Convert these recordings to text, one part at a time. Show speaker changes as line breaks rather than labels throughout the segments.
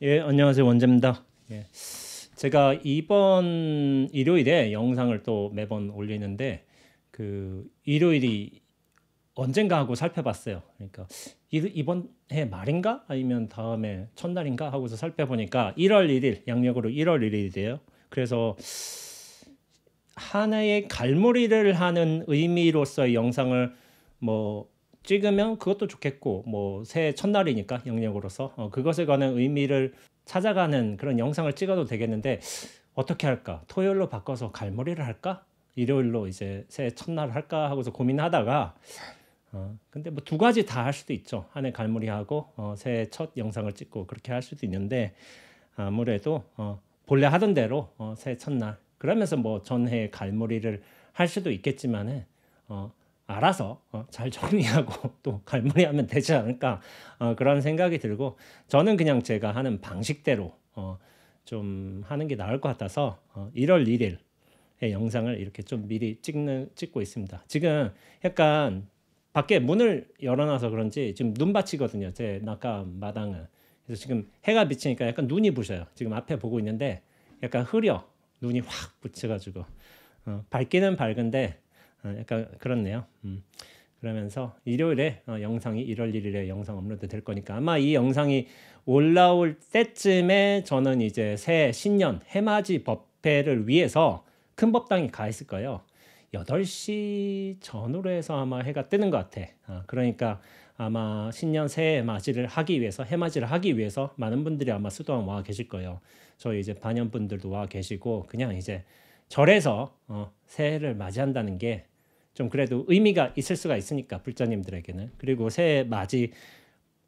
예, 안녕하세요. 원재입니다. 예. 제가 이번 일요일에 영상을 또 매번 올리는데 그 일요일이 언젠가 하고 살펴봤어요. 그러니까 이번 해 말인가 아니면 다음에 첫날인가 하고서 살펴보니까 1월 1일 양력으로 1월 1일이래요. 그래서 한 해의 갈무리를 하는 의미로서의 영상을 뭐 찍으면 그것도 좋겠고 뭐 새해 첫날이니까 영역으로서 그것에 관한 의미를 찾아가는 그런 영상을 찍어도 되겠는데 어떻게 할까? 토요일로 바꿔서 갈무리를 할까? 일요일로 이제 새해 첫날 할까 하고서 고민하다가 근데 뭐 두 가지 다 할 수도 있죠. 한 해 갈무리하고 새해 첫 영상을 찍고 그렇게 할 수도 있는데 아무래도 본래 하던 대로 새해 첫날 그러면서 뭐 전해 갈무리를 할 수도 있겠지만은 알아서 잘 정리하고 또 갈무리하면 되지 않을까 그런 생각이 들고 저는 그냥 제가 하는 방식대로 좀 하는 게 나을 것 같아서 1월 1일의 영상을 이렇게 좀 미리 찍고 있습니다. 지금 약간 밖에 문을 열어놔서 그런지 지금 눈밭이거든요. 제 낙가 마당은. 그래서 지금 해가 비치니까 약간 눈이 부셔요. 지금 앞에 보고 있는데 약간 흐려. 눈이 확 붙여가지고 밝기는 밝은데 약간 그렇네요. 그러면서 일요일에 영상이 1월 1일에 영상 업로드 될 거니까 아마 이 영상이 올라올 때쯤에 저는 이제 새 신년 해맞이 법회를 위해서 큰 법당에 가 있을 거예요. 8시 전후로 해서 아마 해가 뜨는 것 같아. 그러니까 아마 신년 새해 맞이를 하기 위해서 해맞이를 하기 위해서 많은 분들이 아마 수도원 와 계실 거예요. 저희 이제 반연분들도 와 계시고 그냥 이제 절에서 새해를 맞이한다는 게 좀 그래도 의미가 있을 수가 있으니까 불자님들에게는. 그리고 새해 맞이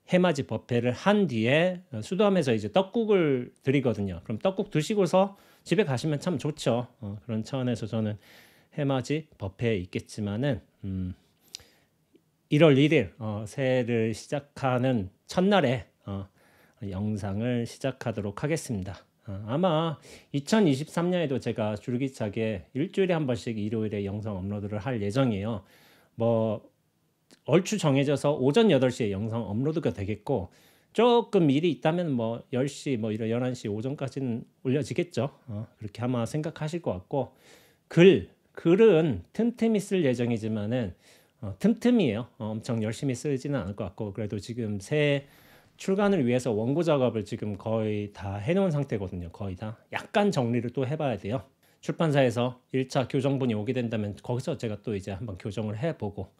해맞이 법회를 한 뒤에 수도함에서 이제 떡국을 드리거든요. 그럼 떡국 드시고서 집에 가시면 참 좋죠. 그런 차원에서 저는 해맞이 법회에 있겠지만은 1월 1일 새해를 시작하는 첫날에 영상을 시작하도록 하겠습니다. 아마 2023년에도 제가 줄기차게 일주일에 한 번씩 일요일에 영상 업로드를 할 예정이에요. 뭐 얼추 정해져서 오전 8시에 영상 업로드가 되겠고 조금 일이 있다면 뭐 10시 뭐 이런 11시 오전까지는 올려지겠죠. 그렇게 아마 생각하실 것 같고 글은 틈틈이 쓸 예정이지만은 틈틈이에요. 엄청 열심히 쓰지는 않을 것 같고 그래도 지금 새 출간을 위해서 원고 작업을 지금 거의 다 해놓은 상태거든요. 거의 다. 약간 정리를 또 해봐야 돼요. 출판사에서 1차 교정본이 오게 된다면 거기서 제가 또 이제 한번 교정을 해보고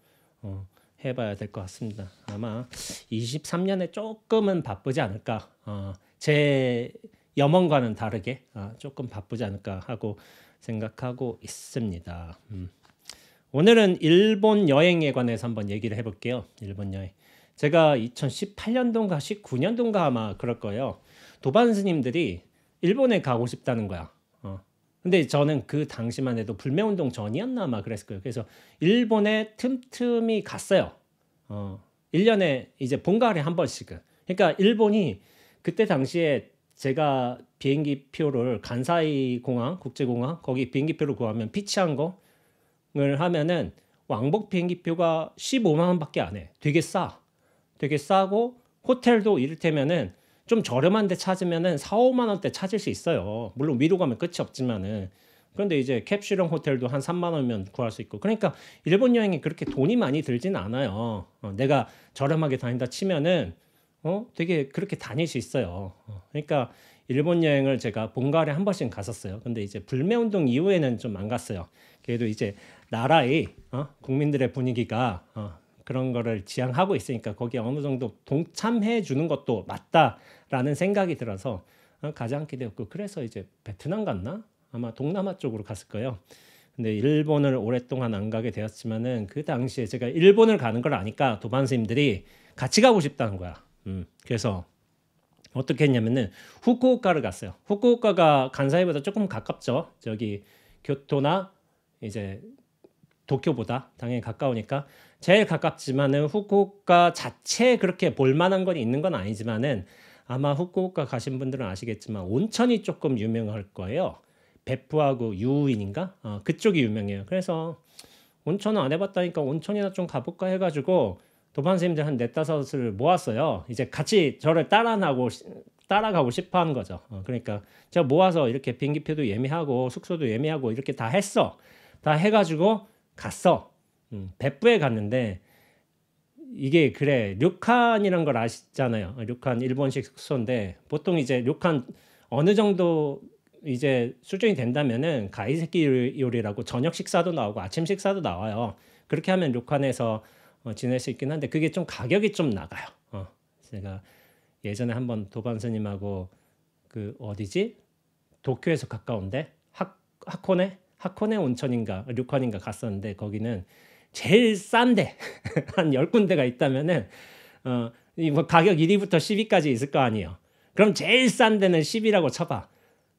해봐야 될 것 같습니다. 아마 23년에 조금은 바쁘지 않을까. 제 염원과는 다르게 조금 바쁘지 않을까 하고 생각하고 있습니다. 오늘은 일본 여행에 관해서 한번 얘기를 해볼게요. 일본 여행. 제가 2018년도인가 19년도인가 아마 그럴 거예요. 도반 스님들이 일본에 가고 싶다는 거야. 근데 저는 그 당시만 해도 불매운동 전이었나 아마 그랬을 거예요. 그래서 일본에 틈틈이 갔어요. 1년에 이제 본가을에 한 번씩은. 그러니까 일본이 그때 당시에 제가 비행기 표를 간사이 공항, 국제공항 거기 비행기 표를 구하면 피치항공을 하면은 왕복 비행기 표가 15만 원밖에 안 해. 되게 싸. 되게 싸고 호텔도 이를테면은 좀 저렴한 데 찾으면은 4, 5만 원대 찾을 수 있어요. 물론 위로 가면 끝이 없지만은. 그런데 이제 캡슐형 호텔도 한 3만 원이면 구할 수 있고. 그러니까 일본 여행이 그렇게 돈이 많이 들진 않아요. 내가 저렴하게 다닌다 치면은 되게 그렇게 다닐 수 있어요. 그러니까 일본 여행을 제가 본가을에 한 번씩 갔었어요. 근데 이제 불매운동 이후에는 좀 안 갔어요. 그래도 이제 나라의 국민들의 분위기가 그런 거를 지향하고 있으니까 거기에 어느 정도 동참해 주는 것도 맞다라는 생각이 들어서 가지 않게 되었고 그래서 이제 베트남 갔나? 아마 동남아 쪽으로 갔을 거예요. 근데 일본을 오랫동안 안 가게 되었지만은 그 당시에 제가 일본을 가는 걸 아니까 도반 스님들이 같이 가고 싶다는 거야. 그래서 어떻게 했냐면은 후쿠오카를 갔어요. 후쿠오카가 간사이보다 조금 가깝죠. 저기 교토나 이제 도쿄보다 당연히 가까우니까 제일 가깝지만은 후쿠오카 자체에 그렇게 볼만한 건 있는 건 아니지만은 아마 후쿠오카 가신 분들은 아시겠지만 온천이 조금 유명할 거예요. 베푸하고 유인인가? 그쪽이 유명해요. 그래서 온천은 안 해봤다니까 온천이나 좀 가볼까 해가지고 도반 선생님들 한 4, 5을 모았어요. 이제 같이 저를 따라가고 싶어 하는 거죠. 그러니까 제가 모아서 이렇게 비행기표도 예매하고 숙소도 예매하고 이렇게 다 했어. 다 해가지고 갔어.別府에 갔는데 이게 그래 료칸이란 걸 아시잖아요. 료칸 일본식 숙소인데 보통 이제 료칸 어느 정도 이제 수준이 된다면은 가이세키 요리라고 저녁 식사도 나오고 아침 식사도 나와요. 그렇게 하면 료칸에서 지낼 수 있긴 한데 그게 좀 가격이 좀 나가요. 제가 예전에 한번 도반 스님하고 그 어디지? 도쿄에서 가까운데 하코네 온천인가 료칸인가 갔었는데 거기는 제일 싼데 한 10군데가 있다면은 이뭐 가격 1위부터 10위까지 있을 거 아니에요. 그럼 제일 싼 데는 10위라고 쳐봐.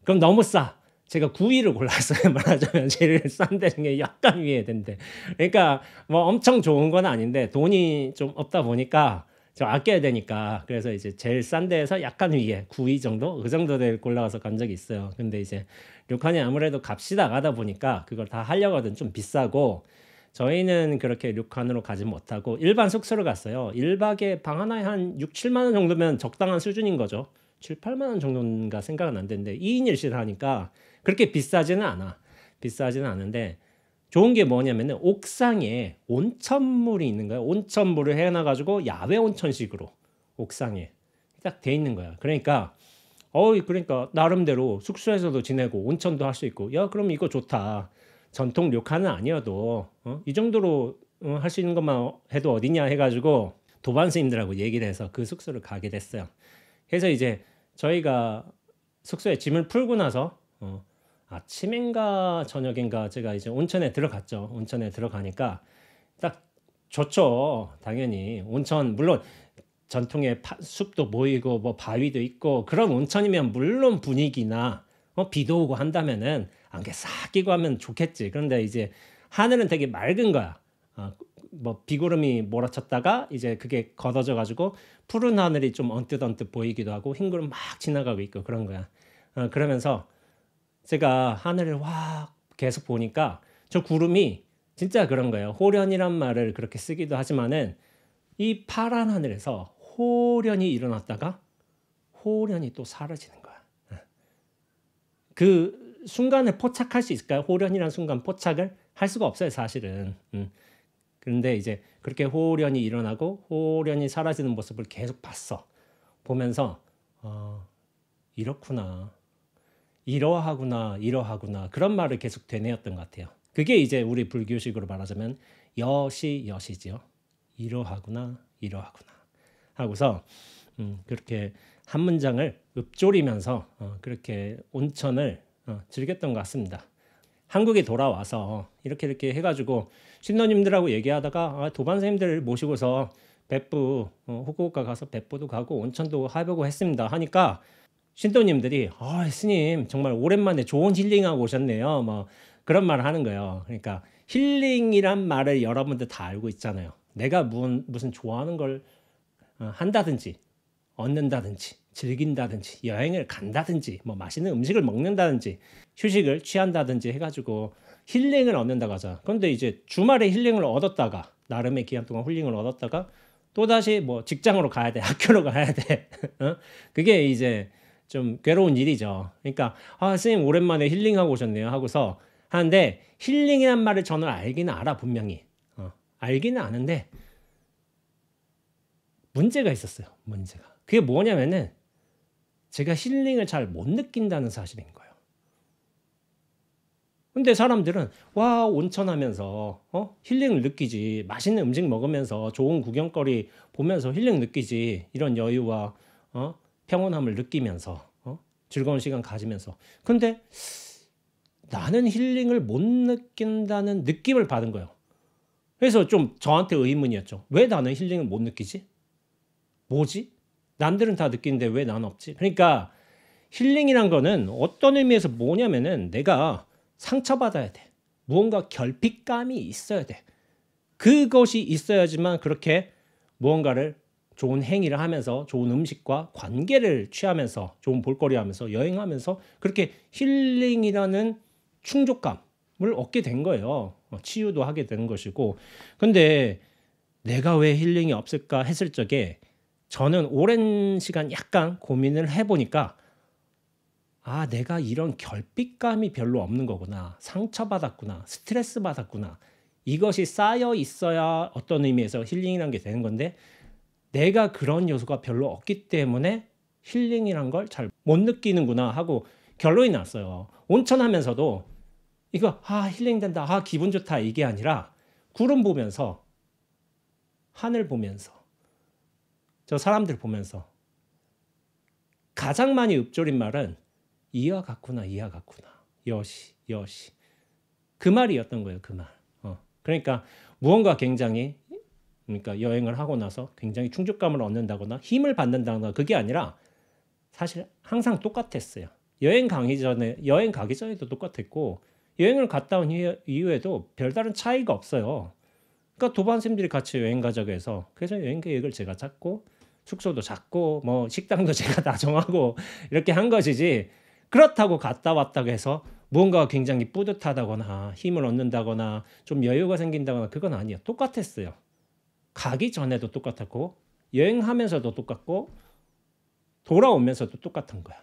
그럼 너무 싸. 제가 9위를 골랐어요. 말하자면 제일 싼 데는 게 약간 위에 된대. 그러니까 뭐 엄청 좋은 건 아닌데 돈이 좀 없다 보니까 좀 아껴야 되니까 그래서 이제 제일 싼 데에서 약간 위에 9위 정도 그 정도 될 골라서 간 적이 있어요. 근데 이제 료칸이 아무래도 값이 나가다 보니까 그걸 다 하려거든 좀 비싸고 저희는 그렇게 료칸으로 가지 못하고 일반 숙소를 갔어요. 1박에 방 하나에 한 6, 7만 원 정도면 적당한 수준인 거죠. 7, 8만 원 정도인가 생각은 안 되는데 2인 1실 하니까 그렇게 비싸지는 않아. 비싸지는 않은데 좋은 게 뭐냐면은 옥상에 온천물이 있는 거야. 온천물을 해놔가지고 야외 온천식으로 옥상에 딱 돼 있는 거야. 그러니까 그러니까 나름대로 숙소에서도 지내고 온천도 할 수 있고 야 그럼 이거 좋다. 전통 료칸은 아니어도 이 정도로 할 수 있는 것만 해도 어디냐 해가지고 도반 스님들하고 얘기를 해서 그 숙소를 가게 됐어요. 그래서 이제 저희가 숙소에 짐을 풀고 나서 아침인가 저녁인가 제가 이제 온천에 들어갔죠. 온천에 들어가니까 딱 좋죠. 당연히 온천 물론 전통의 숲도 보이고 뭐 바위도 있고 그런 온천이면 물론 분위기나 비도 오고 한다면은 안개 싹 끼고 하면 좋겠지. 그런데 이제 하늘은 되게 맑은 거야. 뭐 비구름이 몰아쳤다가 이제 그게 걷어져 가지고 푸른 하늘이 좀 언뜻언뜻 보이기도 하고 흰 구름 막 지나가고 있고 그런 거야. 그러면서 제가 하늘을 확 계속 보니까 저 구름이 진짜 그런 거예요. 호련이란 말을 그렇게 쓰기도 하지만은 이 파란 하늘에서 호련이 일어났다가 호련이 또 사라지는 거야. 그 순간을 포착할 수 있을까요? 호련이라는 순간 포착을 할 수가 없어요, 사실은. 그런데 이제 그렇게 호련이 일어나고 호련이 사라지는 모습을 계속 봤어. 보면서 이렇구나. 이러하구나 그런 말을 계속 되뇌었던 것 같아요. 그게 이제 우리 불교식으로 말하자면 여시지요. 이러하구나 하고서 그렇게 한 문장을 읊조리면서 그렇게 온천을 즐겼던 것 같습니다. 한국에 돌아와서 이렇게 해가지고 신도님들하고 얘기하다가 도반 선생님들 모시고서別府 후쿠오카 가서別府도 가고 온천도 해보고 했습니다 하니까 신도님들이 스님 정말 오랜만에 좋은 힐링하고 오셨네요. 뭐 그런 말을 하는 거예요. 그러니까 힐링이란 말을 여러분들 다 알고 있잖아요. 내가 무슨 좋아하는 걸 한다든지 얻는다든지 즐긴다든지 여행을 간다든지 뭐 맛있는 음식을 먹는다든지 휴식을 취한다든지 해가지고 힐링을 얻는다고 하잖아. 그런데 이제 주말에 힐링을 얻었다가 나름의 기간 동안 힐링을 얻었다가 또다시 뭐 직장으로 가야 돼. 학교로 가야 돼. 그게 이제 좀 괴로운 일이죠. 그러니까 선생님 오랜만에 힐링하고 오셨네요 하고서 하는데 힐링이란 말을 저는 알기는 알아 분명히 알기는 아는데 문제가 있었어요. 문제가 그게 뭐냐면은 제가 힐링을 잘 못 느낀다는 사실인 거예요. 근데 사람들은 와 온천하면서 힐링을 느끼지 맛있는 음식 먹으면서 좋은 구경거리 보면서 힐링 느끼지 이런 여유와 평온함을 느끼면서 즐거운 시간 가지면서 근데 나는 힐링을 못 느낀다는 느낌을 받은 거예요. 그래서 좀 저한테 의문이었죠. 왜 나는 힐링을 못 느끼지? 뭐지? 남들은 다 느끼는데 왜 나는 없지? 그러니까 힐링이란 거는 어떤 의미에서 뭐냐면은 내가 상처받아야 돼. 무언가 결핍감이 있어야 돼. 그것이 있어야지만 그렇게 무언가를 좋은 행위를 하면서 좋은 음식과 관계를 취하면서 좋은 볼거리 하면서 여행하면서 그렇게 힐링이라는 충족감을 얻게 된 거예요. 치유도 하게 되는 것이고. 근데 내가 왜 힐링이 없을까 했을 적에 저는 오랜 시간 약간 고민을 해보니까 내가 이런 결핍감이 별로 없는 거구나. 상처받았구나. 스트레스 받았구나. 이것이 쌓여 있어야 어떤 의미에서 힐링이란 게 되는 건데 내가 그런 요소가 별로 없기 때문에 힐링이란 걸 잘 못 느끼는구나 하고 결론이 났어요. 온천하면서도 이거 힐링된다. 기분 좋다. 이게 아니라 구름 보면서 하늘 보면서 저 사람들 보면서 가장 많이 읊조린 말은 이와 같구나. 이와 같구나. 여시 여시 그 말이었던 거예요. 그 말. 그러니까 무언가 굉장히 그러니까 여행을 하고 나서 굉장히 충족감을 얻는다거나 힘을 받는다거나 그게 아니라 사실 항상 똑같았어요. 여행 가기 전에도 똑같았고 여행을 갔다 온 이후에도 별다른 차이가 없어요. 그러니까 도반쌤들이 같이 여행 가자고 해서 그래서 여행 계획을 제가 짰고 숙소도 잡고 뭐 식당도 제가 다 정하고 이렇게 한 것이지 그렇다고 갔다 왔다고 해서 무언가 굉장히 뿌듯하다거나 힘을 얻는다거나 좀 여유가 생긴다거나 그건 아니에요. 똑같았어요. 가기 전에도 똑같았고 여행하면서도 똑같고 돌아오면서도 똑같은 거야.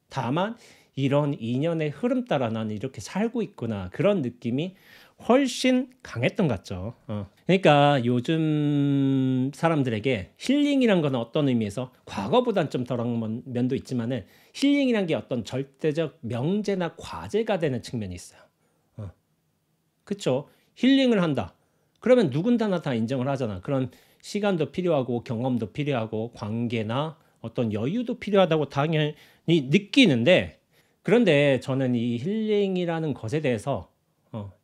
다만 이런 인연의 흐름 따라 나는 이렇게 살고 있구나 그런 느낌이 훨씬 강했던 것 같죠. 그러니까 요즘 사람들에게 힐링이란 건 어떤 의미에서 과거보단 좀 덜한 면도 있지만은 힐링이란 게 어떤 절대적 명제나 과제가 되는 측면이 있어요. 그쵸? 힐링을 한다. 그러면 누군가나 다 인정을 하잖아. 그런 시간도 필요하고 경험도 필요하고 관계나 어떤 여유도 필요하다고 당연히 느끼는데 그런데 저는 이 힐링이라는 것에 대해서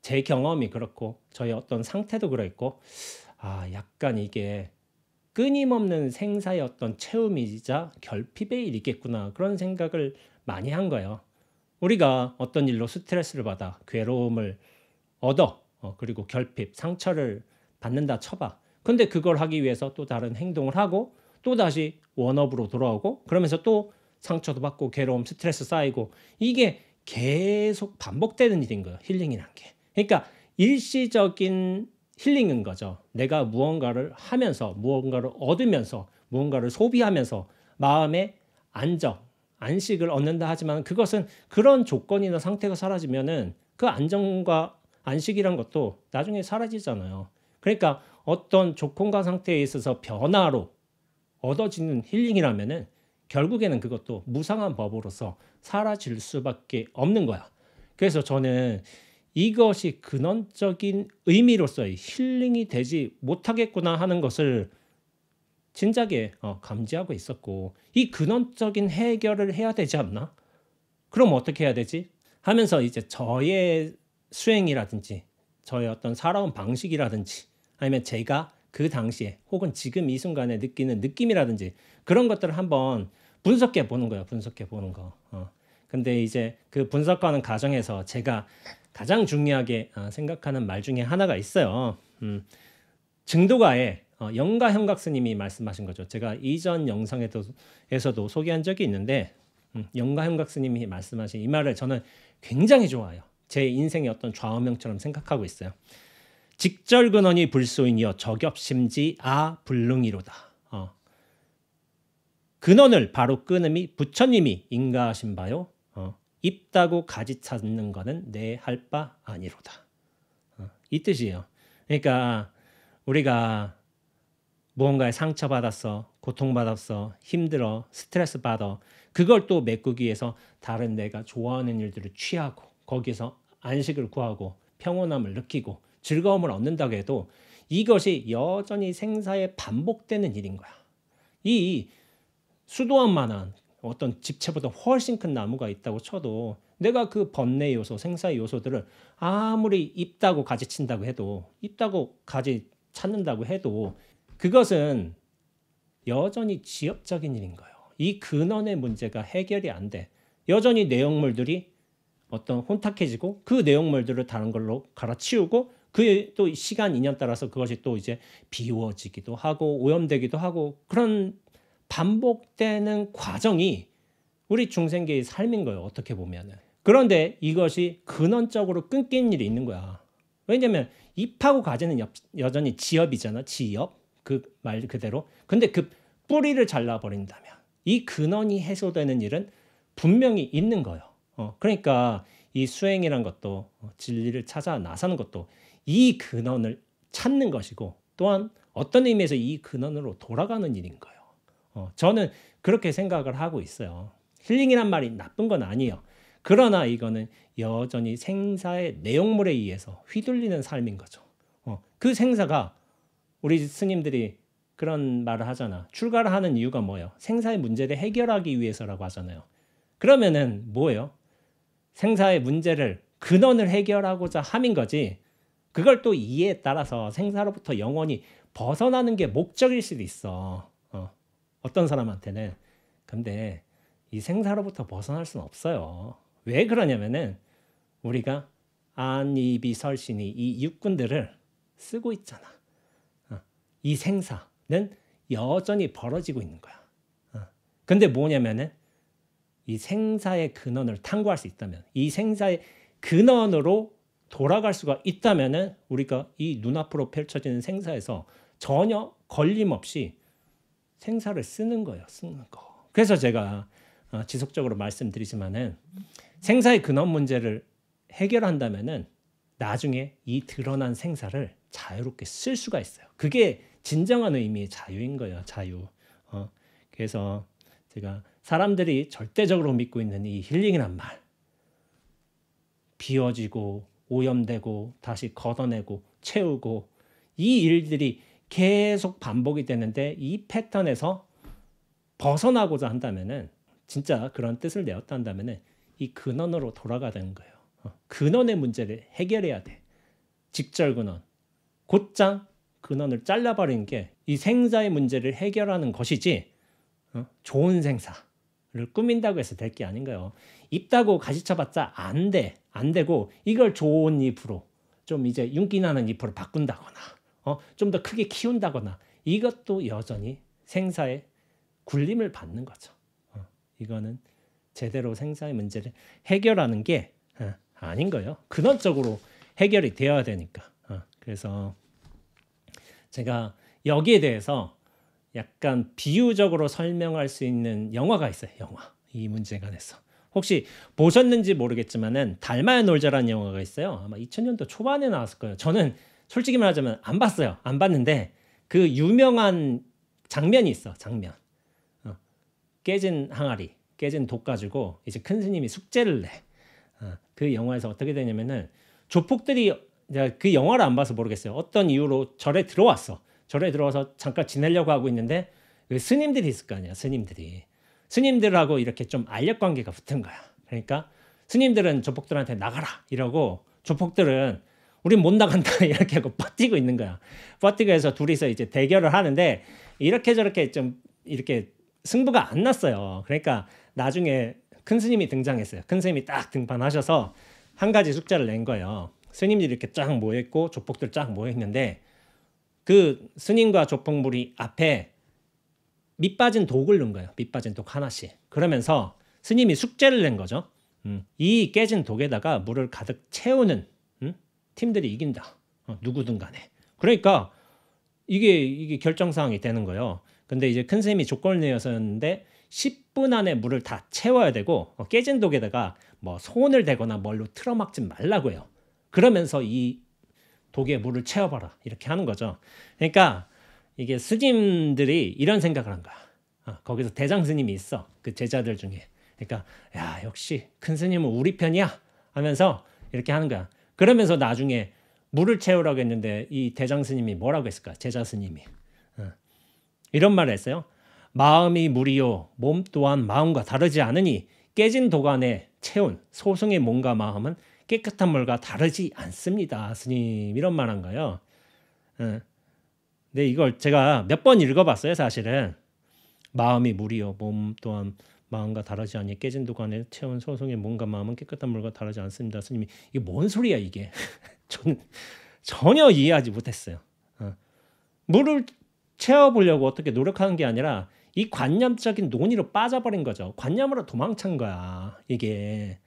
제 경험이 그렇고 저의 어떤 상태도 그렇고 약간 이게 끊임없는 생사의 어떤 체험이자 결핍의 일이겠구나 그런 생각을 많이 한 거예요. 우리가 어떤 일로 스트레스를 받아 괴로움을 얻어 그리고 결핍, 상처를 받는다 쳐봐. 근데 그걸 하기 위해서 또 다른 행동을 하고 또 다시 원업으로 돌아오고 그러면서 또 상처도 받고 괴로움, 스트레스 쌓이고 이게 계속 반복되는 일인 거예요. 힐링이란 게. 그러니까 일시적인 힐링인 거죠. 내가 무언가를 하면서 무언가를 얻으면서 무언가를 소비하면서 마음의 안식을 얻는다 하지만 그것은 그런 조건이나 상태가 사라지면은 그 안정과 안식이란 것도 나중에 사라지잖아요. 그러니까 어떤 조건과 상태에 있어서 변화로 얻어지는 힐링이라면은 결국에는 그것도 무상한 법으로서 사라질 수밖에 없는 거야. 그래서 저는 이것이 근원적인 의미로서의 힐링이 되지 못하겠구나 하는 것을 진작에 감지하고 있었고 이 근원적인 해결을 해야 되지 않나? 그럼 어떻게 해야 되지? 하면서 이제 저의 수행이라든지 저의 어떤 살아온 방식이라든지 아니면 제가 그 당시에 혹은 지금 이 순간에 느끼는 느낌이라든지 그런 것들을 한번 분석해 보는 거예요. 분석해 보는 거. 근데 이제 그 분석하는 과정에서 제가 가장 중요하게 생각하는 말 중에 하나가 있어요. 증도가의 영가형각 스님이 말씀하신 거죠. 제가 이전 영상에서도 소개한 적이 있는데 영가형각 스님이 말씀하신 이 말을 저는 굉장히 좋아해요. 제 인생의 어떤 좌우명처럼 생각하고 있어요. 직절근원이 불소인이여 적엽심지 불능이로다. 근원을 바로 끊음이 부처님이 인가하신 바요. 입다고 가지 찾는 거는 내 할 바 아니로다. 이 뜻이에요. 그러니까 우리가 무언가에 상처받았어, 고통받았어, 힘들어, 스트레스 받아. 그걸 또 메꾸기 위해서 다른 내가 좋아하는 일들을 취하고 거기서 안식을 구하고 평온함을 느끼고 즐거움을 얻는다고 해도 이것이 여전히 생사에 반복되는 일인 거야. 이 수도원만한 어떤 집채보다 훨씬 큰 나무가 있다고 쳐도 내가 그 번뇌 요소, 생사의 요소들을 아무리 입다고 가지친다고 해도 입다고 가지 찾는다고 해도 그것은 여전히 지엽적인 일인 거예요. 이 근원의 문제가 해결이 안 돼. 여전히 내용물들이 어떤 혼탁해지고 그 내용물들을 다른 걸로 갈아치우고 그 또 시간 인연 따라서 그것이 또 이제 비워지기도 하고 오염되기도 하고 그런 반복되는 과정이 우리 중생계의 삶인 거예요. 어떻게 보면은. 그런데 이것이 근원적으로 끊긴 일이 있는 거야. 왜냐면 입하고 가지는 여전히 지엽이잖아. 지엽. 그 말 그대로. 근데 그 뿌리를 잘라버린다면 이 근원이 해소되는 일은 분명히 있는 거예요. 그러니까 이 수행이란 것도 진리를 찾아 나서는 것도 이 근원을 찾는 것이고 또한 어떤 의미에서 이 근원으로 돌아가는 일인 거예요. 저는 그렇게 생각을 하고 있어요. 힐링이란 말이 나쁜 건 아니에요. 그러나 이거는 여전히 생사의 내용물에 의해서 휘둘리는 삶인 거죠. 그 생사가 우리 스님들이 그런 말을 하잖아. 출가를 하는 이유가 뭐예요? 생사의 문제를 해결하기 위해서라고 하잖아요. 그러면은 뭐예요? 생사의 문제를 근원을 해결하고자 함인 거지. 그걸 또 이해에 따라서 생사로부터 영원히 벗어나는 게 목적일 수도 있어. 어떤 사람한테는. 근데 이 생사로부터 벗어날 수는 없어요. 왜 그러냐면은 우리가 안이비 설신이 이 육군들을 쓰고 있잖아. 이 생사는 여전히 벌어지고 있는 거야. 근데 뭐냐면은 이 생사의 근원을 탐구할 수 있다면, 이 생사의 근원으로 돌아갈 수가 있다면은 우리가 이 눈앞으로 펼쳐지는 생사에서 전혀 걸림없이 생사를 쓰는 거예요. 쓰는 거. 그래서 제가 지속적으로 말씀드리지만은 생사의 근원 문제를 해결한다면은 나중에 이 드러난 생사를 자유롭게 쓸 수가 있어요. 그게 진정한 의미의 자유인 거예요. 자유. 그래서 제가 사람들이 절대적으로 믿고 있는 이 힐링이란 말, 비워지고 오염되고 다시 걷어내고 채우고 이 일들이 계속 반복이 되는데 이 패턴에서 벗어나고자 한다면은 진짜 그런 뜻을 내었다 한다면은 이 근원으로 돌아가야 되는 거예요. 근원의 문제를 해결해야 돼. 직절 근원. 곧장 근원을 잘라버리는 게 이 생사의 문제를 해결하는 것이지 좋은 생사를 꾸민다고 해서 될 게 아닌 거예요. 입다고 가지쳐봤자 안 돼. 안 되고 이걸 좋은 잎으로 좀 이제 윤기 나는 잎으로 바꾼다거나 좀 더 크게 키운다거나 이것도 여전히 생사의 굴림을 받는 거죠. 이거는 제대로 생사의 문제를 해결하는 게 아닌 거예요. 근원적으로 해결이 되어야 되니까. 그래서 제가 여기에 대해서 약간 비유적으로 설명할 수 있는 영화가 있어요. 영화. 이 문제에 관해서. 혹시 보셨는지 모르겠지만은 달마의 놀자라는 영화가 있어요. 아마 2000년도 초반에 나왔을 거예요. 저는 솔직히 말하자면 안 봤어요. 안 봤는데 그 유명한 장면이 있어. 장면. 깨진 항아리, 깨진 독 가지고 이제 큰 스님이 숙제를 내. 그 영화에서 어떻게 되냐면은 조폭들이 그 영화를 안 봐서 모르겠어요. 어떤 이유로 절에 들어왔어. 절에 들어와서 잠깐 지내려고 하고 있는데 그 스님들이 있을 거 아니야. 스님들하고 이렇게 좀 알력 관계가 붙은 거야. 그러니까 스님들은 조폭들한테 나가라 이러고 조폭들은 우린 못 나간다 이렇게 하고 버티고 있는 거야. 버티고 해서 둘이서 이제 대결을 하는데 이렇게 저렇게 좀 이렇게 승부가 안 났어요. 그러니까 나중에 큰 스님이 등장했어요. 큰 스님이 딱 등판하셔서 한 가지 숙제를 낸 거예요. 스님들이 이렇게 쫙 모여있고 조폭들 쫙 모여있는데 그 스님과 조폭물이 앞에 밑 빠진 독을 넣은 거예요. 밑 빠진 독 하나씩. 그러면서 스님이 숙제를 낸 거죠. 이 깨진 독에다가 물을 가득 채우는 팀들이 이긴다. 누구든 간에. 그러니까 이게 결정사항이 되는 거예요. 근데 이제 큰 스님이 조건을 내었었는데 10분 안에 물을 다 채워야 되고 깨진 독에다가 뭐 손을 대거나 뭘로 틀어막지 말라고 해요. 그러면서 이 독에 물을 채워봐라 이렇게 하는 거죠. 그러니까 이게 스님들이 이런 생각을 한 거야. 거기서 대장 스님이 있어. 그 제자들 중에. 그러니까 야 역시 큰 스님은 우리 편이야 하면서 이렇게 하는 거야. 그러면서 나중에 물을 채우라고 했는데 이 대장 스님이 뭐라고 했을까? 제자 스님이. 이런 말을 했어요. 마음이 물이요 몸 또한 마음과 다르지 않으니 깨진 독 안에 채운 소승의 몸과 마음은 깨끗한 물과 다르지 않습니다. 스님 이런 말 한 거예요. 근데 이걸 제가 몇 번 읽어봤어요. 사실은 마음이 물이요 몸 또한 마음과 다르지 않니 깨진 독 안에 채운 소승의 몸과 마음은 깨끗한 물과 다르지 않습니다. 스님이 이게 뭔 소리야 이게. 저는 전혀 이해하지 못했어요. 물을 채워보려고 어떻게 노력하는 게 아니라 이 관념적인 논의로 빠져버린 거죠. 관념으로 도망친 거야 이게.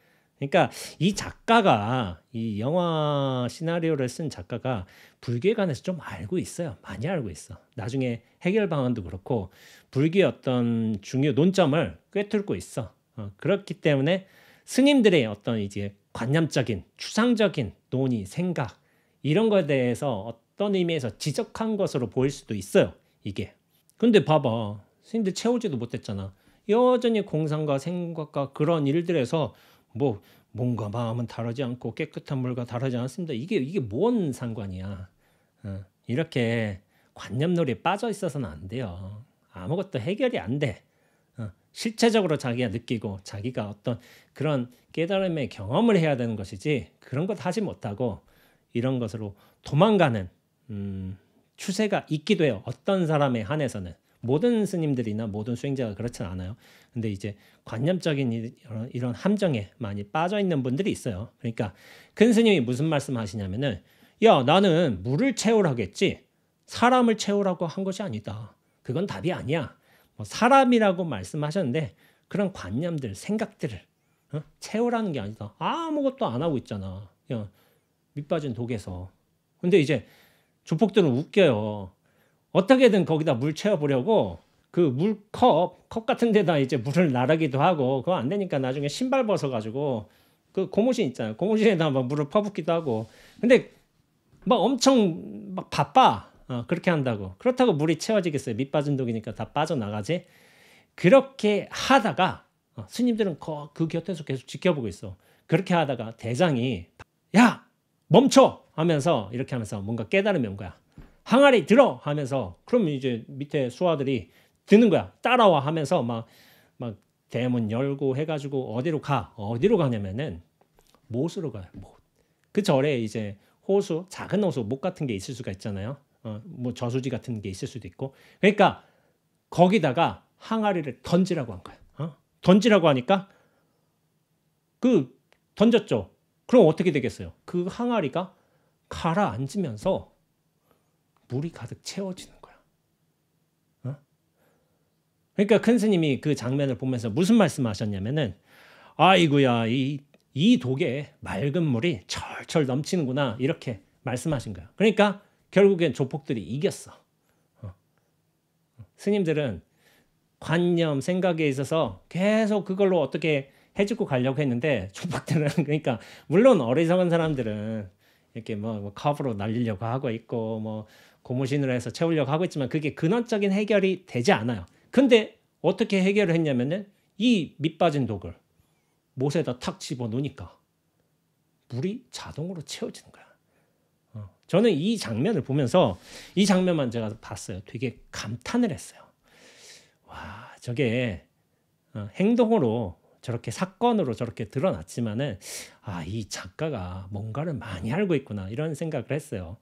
그러니까 이 작가가 이 영화 시나리오를 쓴 작가가 불교에 관해서 좀 알고 있어요. 많이 알고 있어. 나중에 해결 방안도 그렇고 불교의 어떤 중요 논점을 꿰뚫고 있어. 그렇기 때문에 스님들의 어떤 이제 관념적인 추상적인 논의, 생각 이런 거에 대해서 어떤 의미에서 지적한 것으로 보일 수도 있어요. 이게. 근데 봐봐. 스님들 채우지도 못했잖아. 여전히 공상과 생각과 그런 일들에서 뭐 몸과 마음은 다르지 않고 깨끗한 물과 다르지 않습니다. 이게 뭔 상관이야. 이렇게 관념놀이에 빠져 있어서는 안 돼요. 아무것도 해결이 안 돼. 실체적으로 자기가 느끼고 자기가 어떤 그런 깨달음의 경험을 해야 되는 것이지 그런 것 하지 못하고 이런 것으로 도망가는 추세가 있기도 해요. 어떤 사람에 한해서는. 모든 스님들이나 모든 수행자가 그렇진 않아요. 근데 이제 관념적인 이런 함정에 많이 빠져 있는 분들이 있어요. 그러니까 큰 스님이 무슨 말씀 하시냐면은 야, 나는 물을 채우라겠지 사람을 채우라고 한 것이 아니다. 그건 답이 아니야. 뭐 사람이라고 말씀하셨는데 그런 관념들, 생각들을 채우라는 게 아니다. 아무것도 안 하고 있잖아. 야, 밑 빠진 독에서. 근데 이제 조폭들은 웃겨요. 어떻게든 거기다 물 채워보려고 그 물컵 같은 데다 이제 물을 나르기도 하고 그거 안 되니까 나중에 신발 벗어가지고 그 고무신 있잖아요. 고무신에다 막 물을 퍼붓기도 하고. 근데 막 엄청 막 바빠. 그렇게 한다고. 그렇다고 물이 채워지겠어요. 밑 빠진 독이니까 다 빠져나가지. 그렇게 하다가 스님들은 그 곁에서 계속 지켜보고 있어. 그렇게 하다가 대장이 야 멈춰 하면서 이렇게 하면서 뭔가 깨달음이 온 거야. 항아리 들어 하면서 그럼 이제 밑에 수하들이 드는 거야. 따라와 하면서 막 대문 열고 해가지고 어디로 가냐면은 못으로 가요. 못. 그 절에 이제 호수, 작은 호수, 못 같은 게 있을 수가 있잖아요. 뭐 저수지 같은 게 있을 수도 있고. 그러니까 거기다가 항아리를 던지라고 한 거야. 던지라고 하니까 그 던졌죠. 그럼 어떻게 되겠어요? 그 항아리가 가라앉으면서 물이 가득 채워지는 거야. 그러니까 큰 스님이 그 장면을 보면서 무슨 말씀하셨냐면은 아이고야 이 독에 맑은 물이 철철 넘치는구나 이렇게 말씀하신 거야. 그러니까 결국엔 조폭들이 이겼어. 스님들은 관념 생각에 있어서 계속 그걸로 어떻게 해주고 가려고 했는데 조폭들은 그러니까 물론 어리석은 사람들은 이렇게 뭐 컵으로 날리려고 하고 있고 뭐 고무신으로 해서 채우려고 하고 있지만 그게 근원적인 해결이 되지 않아요. 근데 어떻게 해결을 했냐면은 이 밑빠진 독을 못에다 탁 집어 놓으니까 물이 자동으로 채워지는 거야. 저는 이 장면을 보면서 이 장면만 제가 봤어요. 되게 감탄을 했어요. 와, 저게 행동으로 저렇게 사건으로 저렇게 드러났지만은 이 작가가 뭔가를 많이 알고 있구나 이런 생각을 했어요.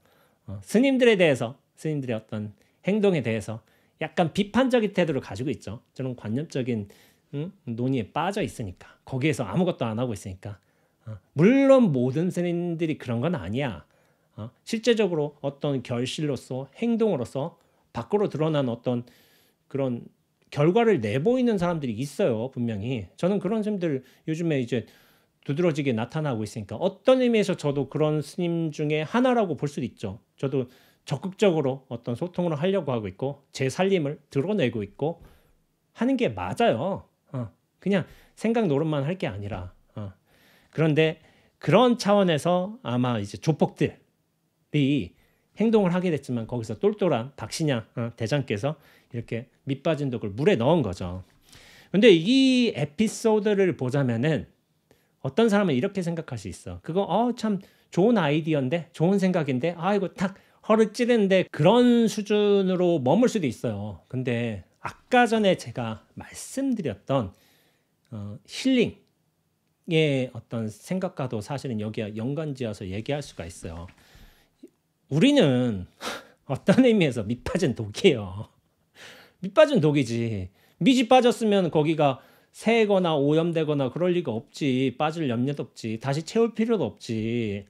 스님들에 대해서 스님들의 어떤 행동에 대해서 약간 비판적인 태도를 가지고 있죠. 저는 관념적인 논의에 빠져 있으니까 거기에서 아무것도 안 하고 있으니까 물론 모든 스님들이 그런 건 아니야. 실제적으로 어떤 결실로서 행동으로서 밖으로 드러난 어떤 그런 결과를 내보이는 사람들이 있어요. 분명히 저는 그런 스님들 요즘에 이제 두드러지게 나타나고 있으니까 어떤 의미에서 저도 그런 스님 중에 하나라고 볼 수도 있죠. 저도 적극적으로 어떤 소통을 하려고 하고 있고 제 살림을 드러내고 있고 하는 게 맞아요. 그냥 생각 노릇만 할 게 아니라 그런데 그런 차원에서 아마 이제 조폭들이 행동을 하게 됐지만 거기서 똘똘한 박신양 대장께서 이렇게 밑빠진 독을 물에 넣은 거죠. 근데 이 에피소드를 보자면은 어떤 사람은 이렇게 생각할 수 있어. 그거 참 좋은 아이디어인데 좋은 생각인데 이거 딱 허를 찌르는데 그런 수준으로 머물 수도 있어요. 근데 아까 전에 제가 말씀드렸던 힐링의 어떤 생각과도 사실은 여기에 연관지어서 얘기할 수가 있어요. 우리는 어떤 의미에서 밑빠진 독이에요. 밑빠진 독이지. 밑이 빠졌으면 거기가 새거나 오염되거나 그럴 리가 없지. 빠질 염려도 없지. 다시 채울 필요도 없지.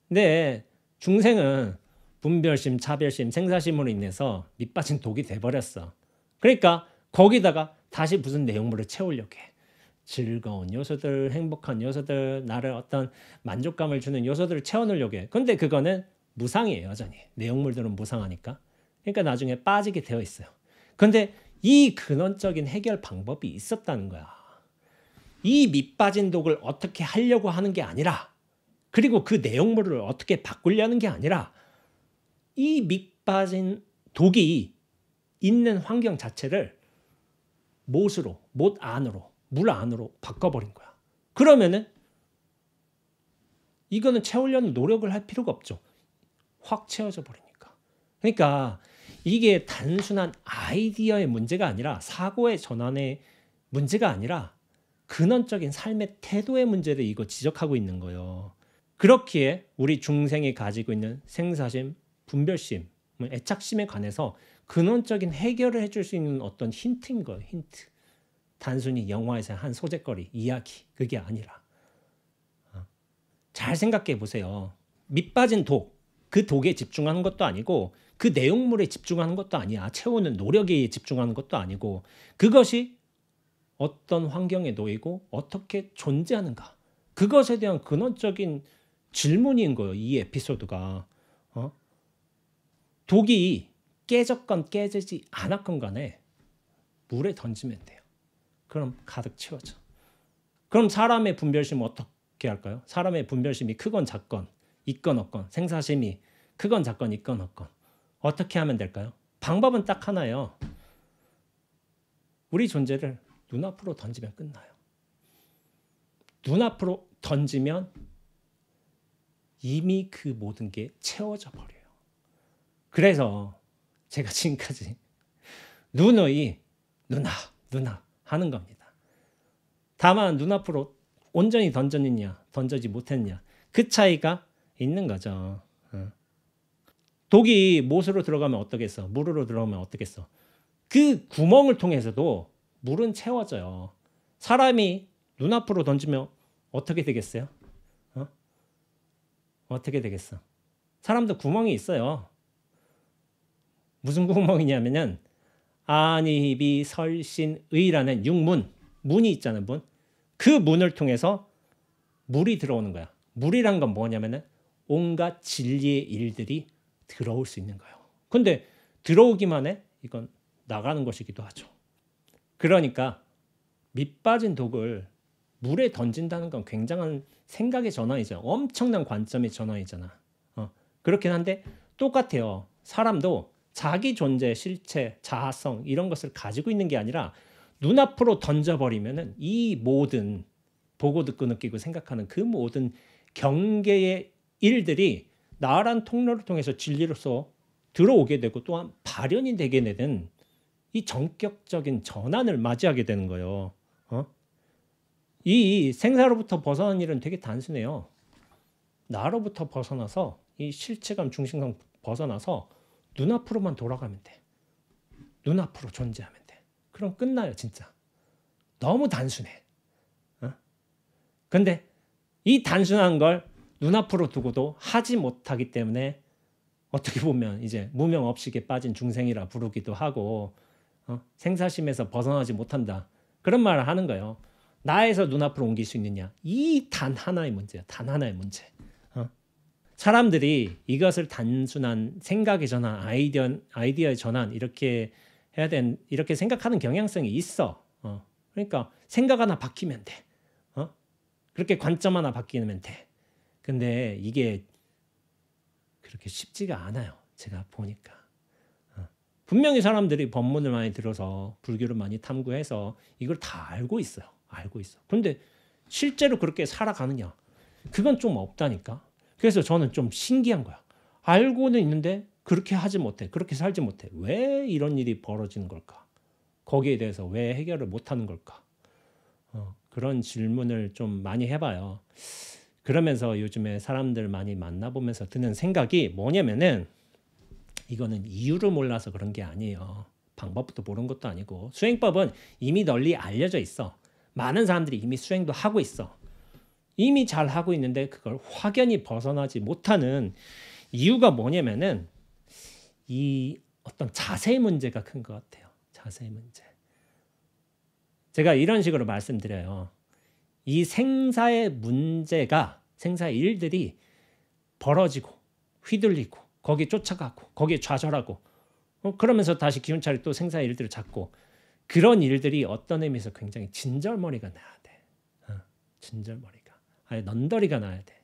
근데 중생은 분별심, 차별심, 생사심으로 인해서 밑빠진 독이 돼버렸어. 그러니까 거기다가 다시 무슨 내용물을 채우려고 해. 즐거운 요소들, 행복한 요소들, 나를 어떤 만족감을 주는 요소들을 채워넣으려고 해요. 근데 그거는 무상이에요, 여전히. 내용물들은 무상하니까. 그러니까 나중에 빠지게 되어 있어요. 근데 이 근원적인 해결 방법이 있었다는 거야. 이 밑빠진 독을 어떻게 하려고 하는 게 아니라, 그리고 그 내용물을 어떻게 바꾸려는 게 아니라, 이 밑빠진 독이 있는 환경 자체를 못으로, 못 안으로, 물 안으로 바꿔버린 거야. 그러면은 이거는 채우려는 노력을 할 필요가 없죠. 확 채워져 버리니까. 그러니까 이게 단순한 아이디어의 문제가 아니라, 사고의 전환의 문제가 아니라 근원적인 삶의 태도의 문제를 이거 지적하고 있는 거예요. 그렇기에 우리 중생이 가지고 있는 생사심, 분별심, 애착심에 관해서 근원적인 해결을 해줄 수 있는 어떤 힌트인 거예요. 힌트. 단순히 영화에서 한 소재거리, 이야기, 그게 아니라. 잘 생각해 보세요. 밑빠진 독, 그 독에 집중하는 것도 아니고, 그 내용물에 집중하는 것도 아니야. 채우는 노력에 집중하는 것도 아니고, 그것이 어떤 환경에 놓이고 어떻게 존재하는가, 그것에 대한 근원적인 질문인 거예요. 이 에피소드가. 독이 깨졌건 깨지지 않았건 간에 물에 던지면 돼요. 그럼 가득 채워져. 그럼 사람의 분별심은 어떻게 할까요? 사람의 분별심이 크건 작건, 있건 없건, 생사심이 크건 작건, 있건 없건, 어떻게 하면 될까요? 방법은 딱 하나예요. 우리 존재를 눈앞으로 던지면 끝나요. 눈앞으로 던지면 이미 그 모든 게 채워져 버려요. 그래서 제가 지금까지 누누이 누나 하는 겁니다. 다만 눈앞으로 온전히 던졌느냐 던지지 못했느냐, 그 차이가 있는 거죠. 독이 못으로 들어가면 어떻겠어? 물으로 들어가면 어떻겠어? 그 구멍을 통해서도 물은 채워져요. 사람이 눈앞으로 던지면 어떻게 되겠어요? 어떻게 되겠어? 사람도 구멍이 있어요. 무슨 구멍이냐면은 안이비 설신의라는 육문, 문이 있잖아요. 문. 그 문을 통해서 물이 들어오는 거야. 물이란 건 뭐냐면은 온갖 진리의 일들이 들어올 수 있는 거예요. 근데 들어오기만 해? 이건 나가는 것이기도 하죠. 그러니까 밑빠진 독을 물에 던진다는 건 굉장한 생각의 전환이죠. 엄청난 관점의 전환이잖아. 그렇긴 한데 똑같아요. 사람도 자기 존재, 실체, 자아성 이런 것을 가지고 있는 게 아니라 눈앞으로 던져버리면은 이 모든 보고 듣고 느끼고 생각하는 그 모든 경계의 일들이 나란 통로를 통해서 진리로서 들어오게 되고 또한 발현이 되게 되는 이 전격적인 전환을 맞이하게 되는 거예요. 이 생사로부터 벗어나는 일은 되게 단순해요. 나로부터 벗어나서 이 실체감, 중심감 벗어나서 눈앞으로만 돌아가면 돼. 눈앞으로 존재하면 돼. 그럼 끝나요, 진짜. 너무 단순해. 근데 이 단순한 걸 눈앞으로 두고도 하지 못하기 때문에 어떻게 보면 이제 무명 업식에 빠진 중생이라 부르기도 하고, 생사심에서 벗어나지 못한다, 그런 말을 하는 거예요. 나에서 눈앞으로 옮길 수 있느냐, 이 단 하나의 문제야. 단 하나의 문제. 사람들이 이것을 단순한 생각의 전환, 아이디어의 전환 이렇게 해야 이렇게 생각하는 경향성이 있어. 그러니까 생각 하나 바뀌면 돼. 그렇게 관점 하나 바뀌면 돼. 근데 이게 그렇게 쉽지가 않아요. 제가 보니까. 분명히 사람들이 법문을 많이 들어서 불교를 많이 탐구해서 이걸 다 알고 있어요. 알고 있어. 근데 실제로 그렇게 살아가느냐? 그건 좀 없다니까. 그래서 저는 좀 신기한 거야. 알고는 있는데 그렇게 하지 못해. 그렇게 살지 못해. 왜 이런 일이 벌어지는 걸까? 거기에 대해서 왜 해결을 못하는 걸까? 그런 질문을 좀 많이 해봐요. 그러면서 요즘에 사람들 많이 만나보면서 드는 생각이 뭐냐면은, 이거는 이유를 몰라서 그런 게 아니에요. 방법부터 모르는 것도 아니고, 수행법은 이미 널리 알려져 있어. 많은 사람들이 이미 수행도 하고 있어. 이미 잘 하고 있는데 그걸 확연히 벗어나지 못하는 이유가 뭐냐면은 이 어떤 자세의 문제가 큰 것 같아요. 자세의 문제. 제가 이런 식으로 말씀드려요. 이 생사의 문제가, 생사의 일들이 벌어지고 휘둘리고 거기에 쫓아가고 거기에 좌절하고 그러면서 다시 기운 차리고 또 생사의 일들을 잡고, 그런 일들이 어떤 의미에서 굉장히 진절머리가 나야 돼. 진절머리가, 아니 넌더리가 나야 돼.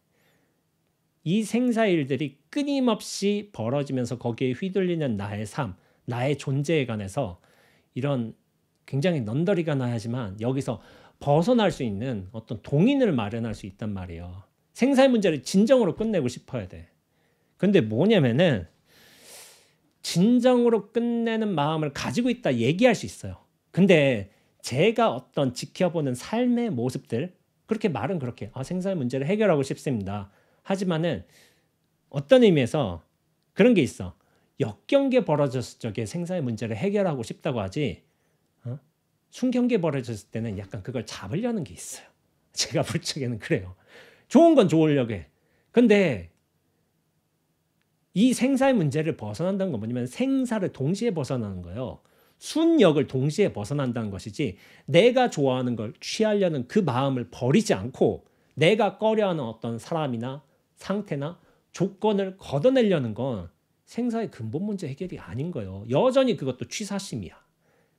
이 생사의 일들이 끊임없이 벌어지면서 거기에 휘둘리는 나의 삶, 나의 존재에 관해서 이런 굉장히 넌더리가 나야지만 여기서 벗어날 수 있는 어떤 동인을 마련할 수 있단 말이에요. 생사의 문제를 진정으로 끝내고 싶어야 돼. 근데 뭐냐면은 진정으로 끝내는 마음을 가지고 있다 얘기할 수 있어요. 근데 제가 어떤 지켜보는 삶의 모습들, 그렇게 말은 그렇게 생사의 문제를 해결하고 싶습니다. 하지만은 어떤 의미에서 그런 게 있어. 역경계 벌어졌을 적에 생사의 문제를 해결하고 싶다고 하지, 순경계 벌어졌을 때는 약간 그걸 잡으려는 게 있어요. 제가 볼 적에는 그래요. 좋은 건 좋으려고 해. 근데 이 생사의 문제를 벗어난다는 건 뭐냐면 생사를 동시에 벗어나는 거예요. 순역을 동시에 벗어난다는 것이지, 내가 좋아하는 걸 취하려는 그 마음을 버리지 않고 내가 꺼려하는 어떤 사람이나 상태나 조건을 걷어내려는 건 생사의 근본 문제 해결이 아닌 거예요. 여전히 그것도 취사심이야.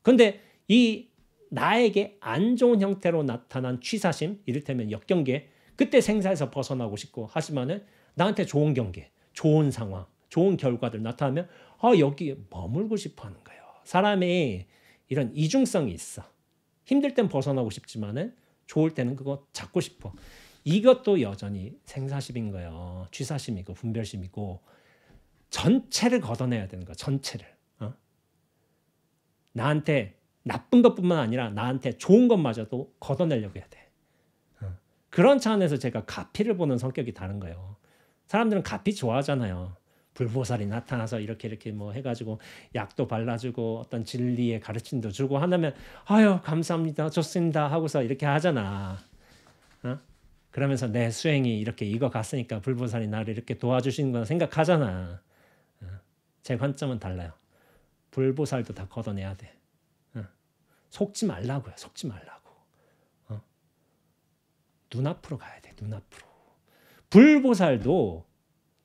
근데 이 나에게 안 좋은 형태로 나타난 취사심, 이를테면 역경계, 그때 생사에서 벗어나고 싶고, 하지만은 나한테 좋은 경계, 좋은 상황, 좋은 결과들 나타나면 여기 머물고 싶어 하는 거예요. 사람이 이런 이중성이 있어. 힘들 땐 벗어나고 싶지만은 좋을 때는 그거 잡고 싶어. 이것도 여전히 생사심인 거예요. 취사심이고 분별심이고, 전체를 걷어내야 되는 거야. 전체를. 나한테 나쁜 것뿐만 아니라 나한테 좋은 것마저도 걷어내려고 해야 돼. 그런 차원에서 제가 가피를 보는 성격이 다른 거예요. 사람들은 가피 좋아하잖아요. 불보살이 나타나서 이렇게 뭐 해가지고 약도 발라주고 어떤 진리의 가르침도 주고 하면 아유 감사합니다, 좋습니다 하고서 이렇게 하잖아. 그러면서 내 수행이 이렇게 익어갔으니까 불보살이 나를 이렇게 도와주시는 건 생각하잖아. 제 관점은 달라요. 불보살도 다 걷어내야 돼. 속지 말라고요. 속지 말라고. 눈앞으로 가야 돼. 눈앞으로. 불보살도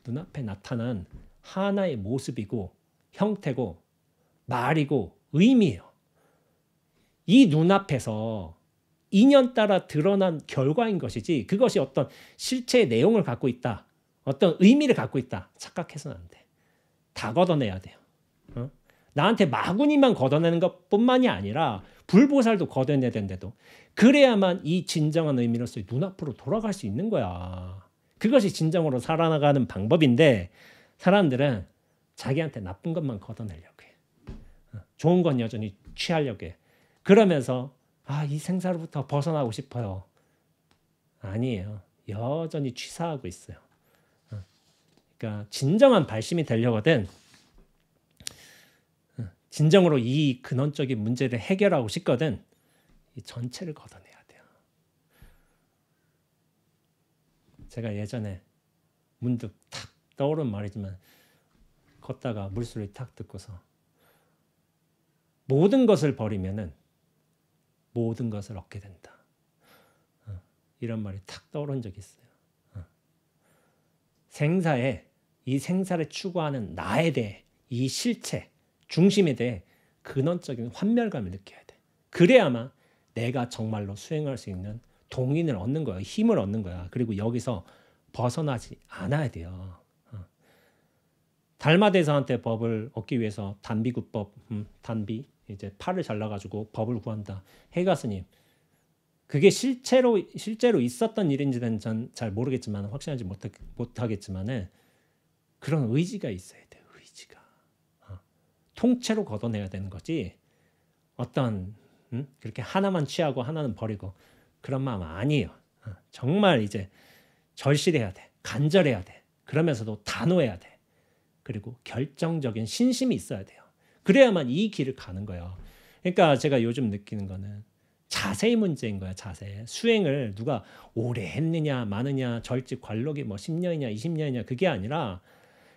눈앞에 나타난 하나의 모습이고 형태고 말이고 의미예요. 이 눈앞에서 인연 따라 드러난 결과인 것이지, 그것이 어떤 실체의 내용을 갖고 있다, 어떤 의미를 갖고 있다 착각해서는 안 돼. 다 걷어내야 돼요. 나한테 마구니만 걷어내는 것뿐만이 아니라 불보살도 걷어내야 된대도. 그래야만 이 진정한 의미로서 눈앞으로 돌아갈 수 있는 거야. 그것이 진정으로 살아나가는 방법인데, 사람들은 자기한테 나쁜 것만 걷어내려고 해. 좋은 건 여전히 취하려고 해. 그러면서 이 생사로부터 벗어나고 싶어요. 아니에요. 여전히 취사하고 있어요. 그러니까 진정한 발심이 되려거든, 진정으로 이 근원적인 문제를 해결하고 싶거든, 이 전체를 걷어내야 돼요. 제가 예전에 문득 탁 떠오른 말이지만, 걷다가 물소리 탁 듣고서 모든 것을 버리면은 모든 것을 얻게 된다. 이런 말이 탁 떠오른 적이 있어요. 생사에, 이 생사를 추구하는 나에 대해, 이 실체, 중심에 대해 근원적인 환멸감을 느껴야 돼. 그래야만 내가 정말로 수행할 수 있는 동인을 얻는 거야. 힘을 얻는 거야. 그리고 여기서 벗어나지 않아야 돼요. 달마대사한테 법을 얻기 위해서 단비구법, 단비, 이제 팔을 잘라가지고 법을 구한다. 해가스님, 그게 실제로 있었던 일인지는 전 잘 모르겠지만, 확신하지 못하겠지만은 그런 의지가 있어야 돼요. 의지가. 통째로 걷어내야 되는 거지, 어떤 그렇게 하나만 취하고 하나는 버리고 그런 마음 아니에요. 정말 이제 절실해야 돼. 간절해야 돼. 그러면서도 단호해야 돼. 그리고 결정적인 신심이 있어야 돼요. 그래야만 이 길을 가는 거예요. 그러니까 제가 요즘 느끼는 거는 자세의 문제인 거야. 자세. 수행을 누가 오래 했느냐 마느냐, 절직 관록이 뭐 10년이냐 20년이냐 그게 아니라,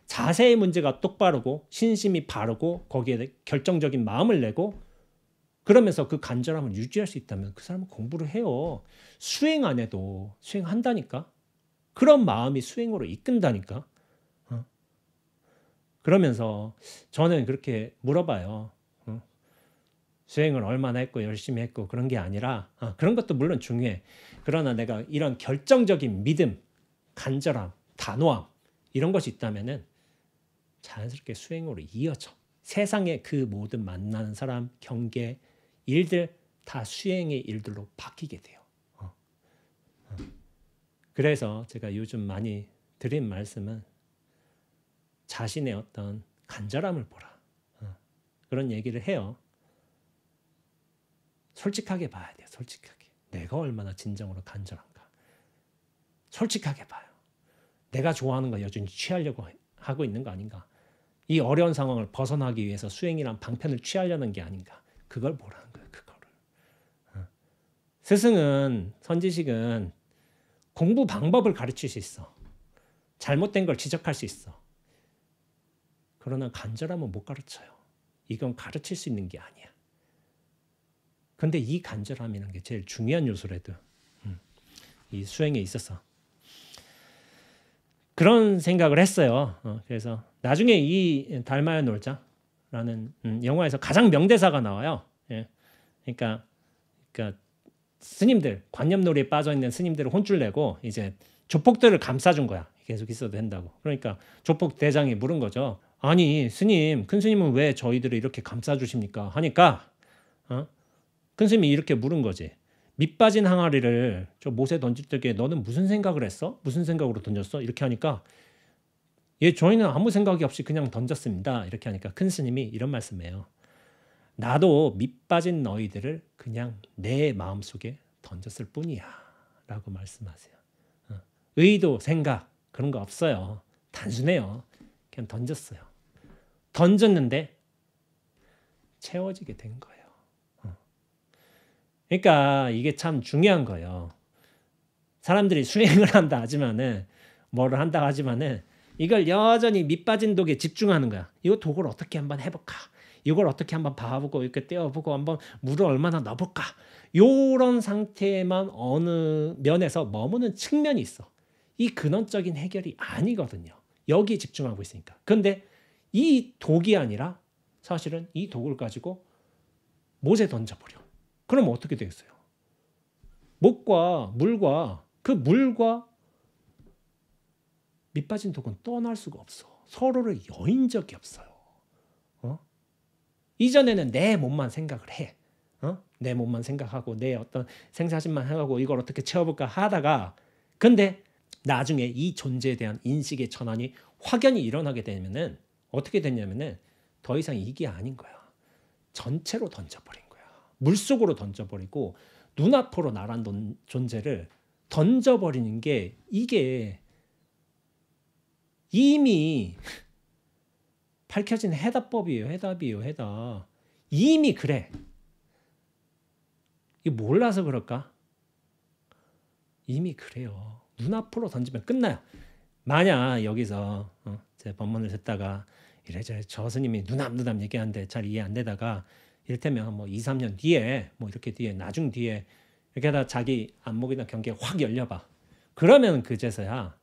자세의 문제가 똑바르고 신심이 바르고 거기에 결정적인 마음을 내고 그러면서 그 간절함을 유지할 수 있다면 그 사람은 공부를 해요. 수행 안 해도 수행한다니까. 그런 마음이 수행으로 이끈다니까. 어? 그러면서 저는 그렇게 물어봐요. 수행을 얼마나 했고 열심히 했고 그런 게 아니라 그런 것도 물론 중요해. 그러나 내가 이런 결정적인 믿음, 간절함, 단호함 이런 것이 있다면은 자연스럽게 수행으로 이어져. 세상의 그 모든 만나는 사람, 경계, 일들 다 수행의 일들로 바뀌게 돼요. 그래서 제가 요즘 많이 드린 말씀은 자신의 어떤 간절함을 보라. 그런 얘기를 해요. 솔직하게 봐야 돼요. 솔직하게. 내가 얼마나 진정으로 간절한가. 솔직하게 봐요. 내가 좋아하는 거 여전히 취하려고 하고 있는 거 아닌가. 이 어려운 상황을 벗어나기 위해서 수행이란 방편을 취하려는 게 아닌가. 그걸 보라는 거예요. 그거를. 스승은, 선지식은 공부 방법을 가르칠 수 있어. 잘못된 걸 지적할 수 있어. 그러나 간절함은 못 가르쳐요. 이건 가르칠 수 있는 게 아니야. 근데 이 간절함이라는 게 제일 중요한 요소래도 이 수행에 있어서 그런 생각을 했어요. 그래서 나중에 이 달마야 놀자라는 영화에서 가장 명대사가 나와요. 예. 그러니까 스님들 관념놀이에 빠져 있는 스님들을 혼쭐 내고 이제 조폭들을 감싸준 거야. 계속 있어도 된다고. 그러니까 조폭 대장이 물은 거죠. 아니 스님, 큰 스님은 왜 저희들을 이렇게 감싸주십니까? 하니까 큰 스님이 이렇게 물은 거지. 밑 빠진 항아리를 저 못에 던질 때에 너는 무슨 생각을 했어? 무슨 생각으로 던졌어? 이렇게 하니까 저희는 아무 생각이 없이 그냥 던졌습니다. 이렇게 하니까 큰 스님이 이런 말씀해요. 나도 밑 빠진 너희들을 그냥 내 마음속에 던졌을 뿐이야 라고 말씀하세요. 의도, 생각 그런 거 없어요. 단순해요. 그냥 던졌어요. 던졌는데 채워지게 된 거예요. 그러니까 이게 참 중요한 거예요. 사람들이 수행을 한다 하지만은 뭐를 한다 하지만은 이걸 여전히 밑 빠진 독에 집중하는 거야. 이거 독을 어떻게 한번 해볼까? 이걸 어떻게 한번 봐보고 이렇게 떼어보고 한번 물을 얼마나 넣어볼까? 요런 상태에만 어느 면에서 머무는 측면이 있어. 이 근원적인 해결이 아니거든요. 여기에 집중하고 있으니까. 근데 이 독이 아니라 사실은 이 독을 가지고 못에 던져버려. 그럼 어떻게 되겠어요? 목과 물과 그 물과 밑 빠진 독은 떠날 수가 없어. 서로를 여인 적이 없어요. 이전에는 내 몸만 생각을 해. 내 몸만 생각하고 내 어떤 생사심만 하고 이걸 어떻게 채워볼까 하다가 근데 나중에 이 존재에 대한 인식의 전환이 확연히 일어나게 되면은 어떻게 되냐면은 더 이상 이게 아닌 거야. 전체로 던져버린 거야. 물속으로 던져버리고 눈앞으로 나란 존재를 던져버리는 게 이게 이미 밝혀진 해답법이에요. 해답이에요. 해답. 이미 그래. 이게 몰라서 그럴까? 이미 그래요. 눈앞으로 던지면 끝나요. 만약 여기서 제 법문을 듣다가 이래저래 저 스님이 누납 얘기하는데 잘 이해 안 되다가 이를테면 뭐 2, 3년 뒤에 뭐 이렇게 뒤에 나중 뒤에 이렇게 하다 자기 안목이나 경계가 확 열려봐. 그러면 그제서야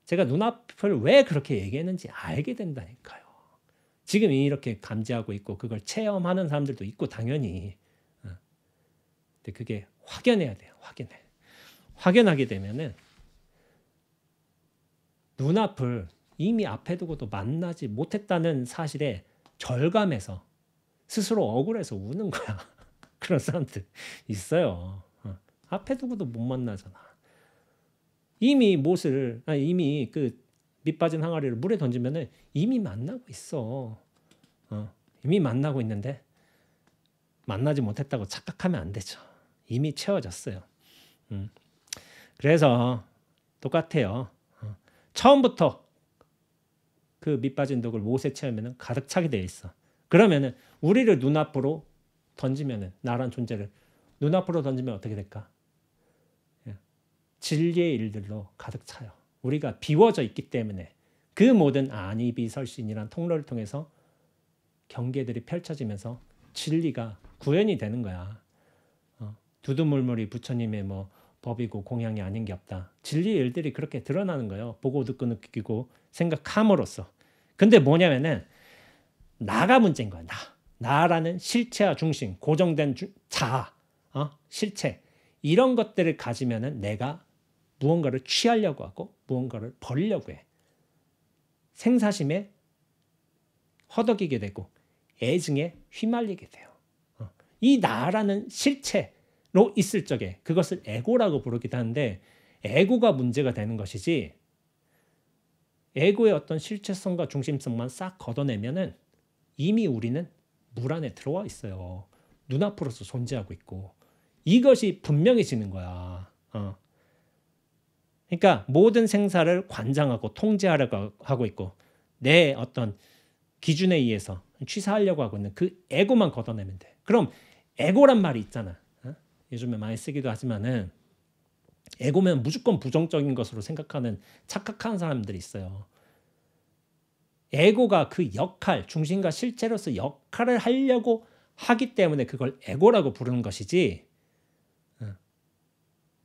제가 눈앞을 왜 그렇게 얘기했는지 알게 된다니까요. 지금 이렇게 감지하고 있고 그걸 체험하는 사람들도 있고 당연히. 근데 그게 확연해야 돼요. 확연하게 되면은 눈앞을 이미 앞에 두고도 만나지 못했다는 사실에 절감해서 스스로 억울해서 우는 거야. 그런 사람들 있어요. 앞에 두고도 못 만나잖아. 이미 그 밑빠진 항아리를 물에 던지면은 이미 만나고 있어. 이미 만나고 있는데 만나지 못했다고 착각하면 안 되죠. 이미 채워졌어요. 그래서 똑같아요. 처음부터 그 밑빠진 독을 못에 채우면은 가득 차게 돼 있어. 그러면은 우리를 눈앞으로 던지면은 나란 존재를 눈앞으로 던지면 어떻게 될까? 진리의 일들로 가득 차요. 우리가 비워져 있기 때문에 그 모든 안이비설신이란 통로를 통해서 경계들이 펼쳐지면서 진리가 구현이 되는 거야. 두두물물이 부처님의 뭐 법이고 공양이 아닌 게 없다. 진리의 일들이 그렇게 드러나는 거예요. 보고 듣고 느끼고 생각함으로써. 근데 뭐냐면은 나가 문제인 거야. 나라는 실체와 중심, 고정된 자아, 실체 이런 것들을 가지면은 내가 무언가를 취하려고 하고 무언가를 버리려고 해. 생사심에 허덕이게 되고 애증에 휘말리게 돼요. 이 나라는 실체로 있을 적에 그것을 에고라고 부르기도 하는데 에고가 문제가 되는 것이지 에고의 어떤 실체성과 중심성만 싹 걷어내면은 이미 우리는 물 안에 들어와 있어요. 눈앞으로서 존재하고 있고 이것이 분명해지는 거야. 그러니까 모든 생사를 관장하고 통제하려고 하고 있고 내 어떤 기준에 의해서 취사하려고 하고 있는 그 에고만 걷어내면 돼. 그럼 에고란 말이 있잖아. 요즘에 많이 쓰기도 하지만은 에고면 무조건 부정적인 것으로 생각하는 착각하는 사람들이 있어요. 에고가 그 역할, 중심과 실체로서 역할을 하려고 하기 때문에 그걸 에고라고 부르는 것이지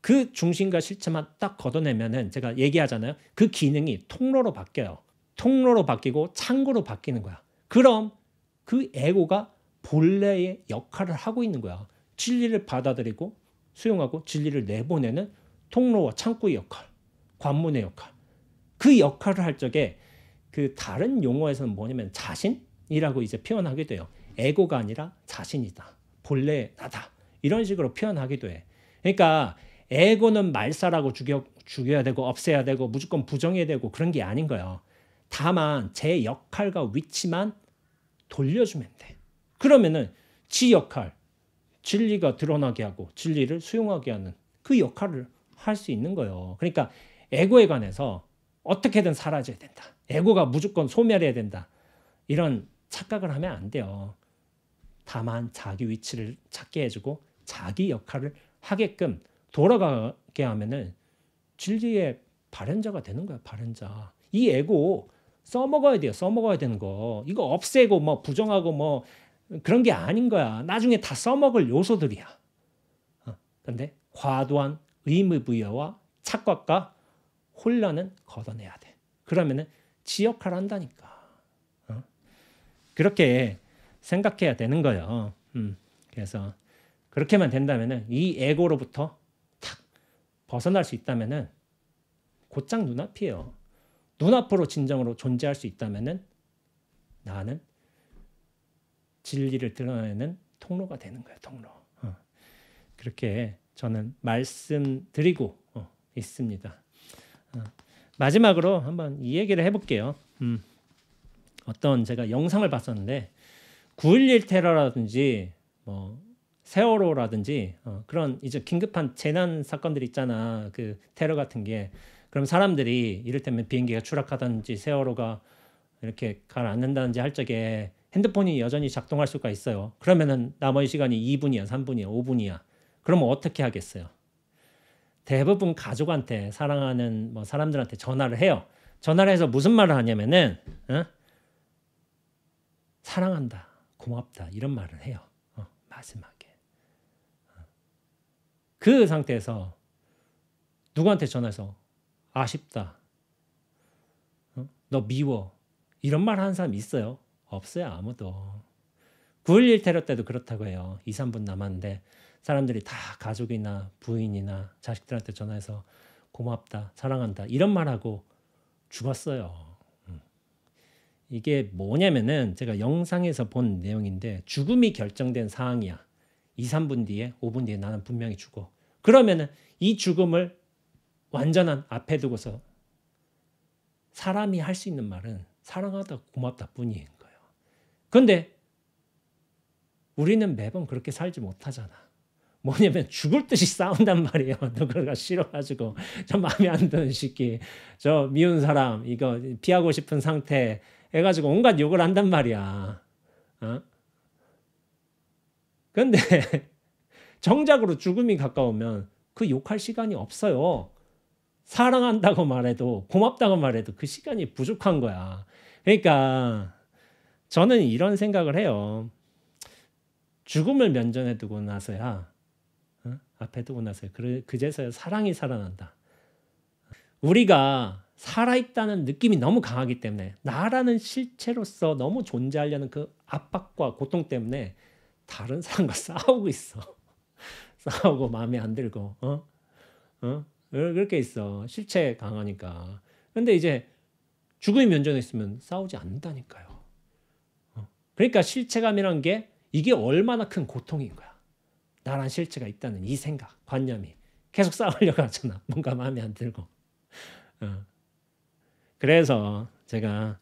그 중심과 실체만 딱 걷어내면은 제가 얘기하잖아요. 그 기능이 통로로 바뀌어요. 통로로 바뀌고 창고로 바뀌는 거야. 그럼 그 에고가 본래의 역할을 하고 있는 거야. 진리를 받아들이고 수용하고 진리를 내보내는 통로와 창구의 역할, 관문의 역할. 그 역할을 할 적에 그 다른 용어에서는 뭐냐면 자신이라고 이제 표현하게 돼요. 에고가 아니라 자신이다. 본래 나다. 이런 식으로 표현하기도 해. 그러니까 에고는 말살하고 죽여야 되고 없애야 되고 무조건 부정해야 되고 그런 게 아닌 거예요. 다만 제 역할과 위치만 돌려주면 돼. 그러면은 지 역할, 진리가 드러나게 하고 진리를 수용하게 하는 그 역할을 할 수 있는 거예요. 그러니까 에고에 관해서 어떻게든 사라져야 된다. 에고가 무조건 소멸해야 된다. 이런 착각을 하면 안 돼요. 다만 자기 위치를 찾게 해주고 자기 역할을 하게끔 돌아가게 하면은 진리의 발현자가 되는 거야. 발현자. 이 에고 써먹어야 돼요. 써먹어야 되는 거. 이거 없애고 뭐 부정하고 뭐 그런 게 아닌 거야. 나중에 다 써먹을 요소들이야. 그런데 과도한 의무부여와 착각과 혼란은 걷어내야 돼. 그러면은 지 역할을 한다니까. 그렇게 생각해야 되는 거예요. 그래서 그렇게만 된다면은 이 에고로부터 탁 벗어날 수 있다면은 곧장 눈앞이에요. 눈앞으로 진정으로 존재할 수 있다면은 나는 진리를 드러내는 통로가 되는 거예요. 통로. 그렇게 저는 말씀드리고 있습니다. 마지막으로 한번 이 얘기를 해볼게요. 어떤 제가 영상을 봤었는데 9.11 테러라든지 뭐 세월호라든지 그런 이제 긴급한 재난 사건들 있잖아. 그 테러 같은 게. 그럼 사람들이 이를테면 비행기가 추락하든지 세월호가 이렇게 가라앉는다든지 할 적에 핸드폰이 여전히 작동할 수가 있어요. 그러면은 나머지 시간이 2분이야, 3분이야, 5분이야. 그러면 어떻게 하겠어요? 대부분 가족한테 사랑하는 뭐 사람들한테 전화를 해요. 전화를 해서 무슨 말을 하냐면은 사랑한다, 고맙다 이런 말을 해요. 마지막에. 그 상태에서 누구한테 전화해서 아쉽다, 너 미워 이런 말 하는 사람 있어요? 없어요. 아무도. 9.11 테러 때도 그렇다고 해요. 2, 3분 남았는데 사람들이 다 가족이나 부인이나 자식들한테 전화해서 고맙다, 사랑한다 이런 말하고 죽었어요. 이게 뭐냐면은 제가 영상에서 본 내용인데 죽음이 결정된 상황이야. 2, 3분 뒤에 5분 뒤에 나는 분명히 죽어. 그러면은 이 죽음을 완전한 앞에 두고서 사람이 할 수 있는 말은 사랑하다 고맙다 뿐인 거예요. 그런데 우리는 매번 그렇게 살지 못하잖아. 뭐냐면 죽을 듯이 싸운단 말이에요. 누군가 싫어가지고 저 마음에 안 드는 시끼, 저 미운 사람 이거 피하고 싶은 상태 해가지고 온갖 욕을 한단 말이야. 그런데 정작으로 죽음이 가까우면 그 욕할 시간이 없어요. 사랑한다고 말해도 고맙다고 말해도 그 시간이 부족한 거야. 그러니까 저는 이런 생각을 해요. 죽음을 면전에 두고 나서야 앞에 두고 나서야 그제서야 사랑이 살아난다. 우리가 살아있다는 느낌이 너무 강하기 때문에 나라는 실체로서 너무 존재하려는 그 압박과 고통 때문에 다른 사람과 싸우고 있어. 싸우고 마음에 안 들고 그렇게 있어. 실체 강하니까. 근데 이제 죽음이 면전에 있으면 싸우지 않는다니까요. 그러니까 실체감이란 게 이게 얼마나 큰 고통인 거야. 나란 실체가 있다는 이 생각, 관념이 계속 싸우려고 하잖아. 뭔가 마음에 안 들고. 그래서 제가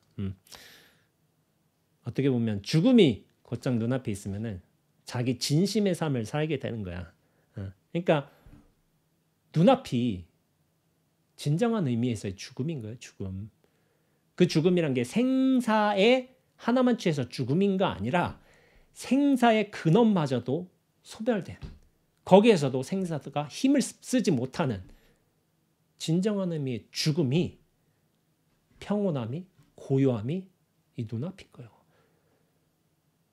어떻게 보면 죽음이 곧장 눈앞에 있으면은 자기 진심의 삶을 살게 되는 거야. 그러니까 눈앞이 진정한 의미에서의 죽음인 거예요. 죽음. 그 죽음이란 게 생사의 하나만 취해서 죽음인가 아니라 생사의 근원마저도 소멸된, 거기에서도 생사가 힘을 쓰지 못하는 진정한 의미의 죽음이, 평온함이, 고요함이 이 눈앞인 거예요.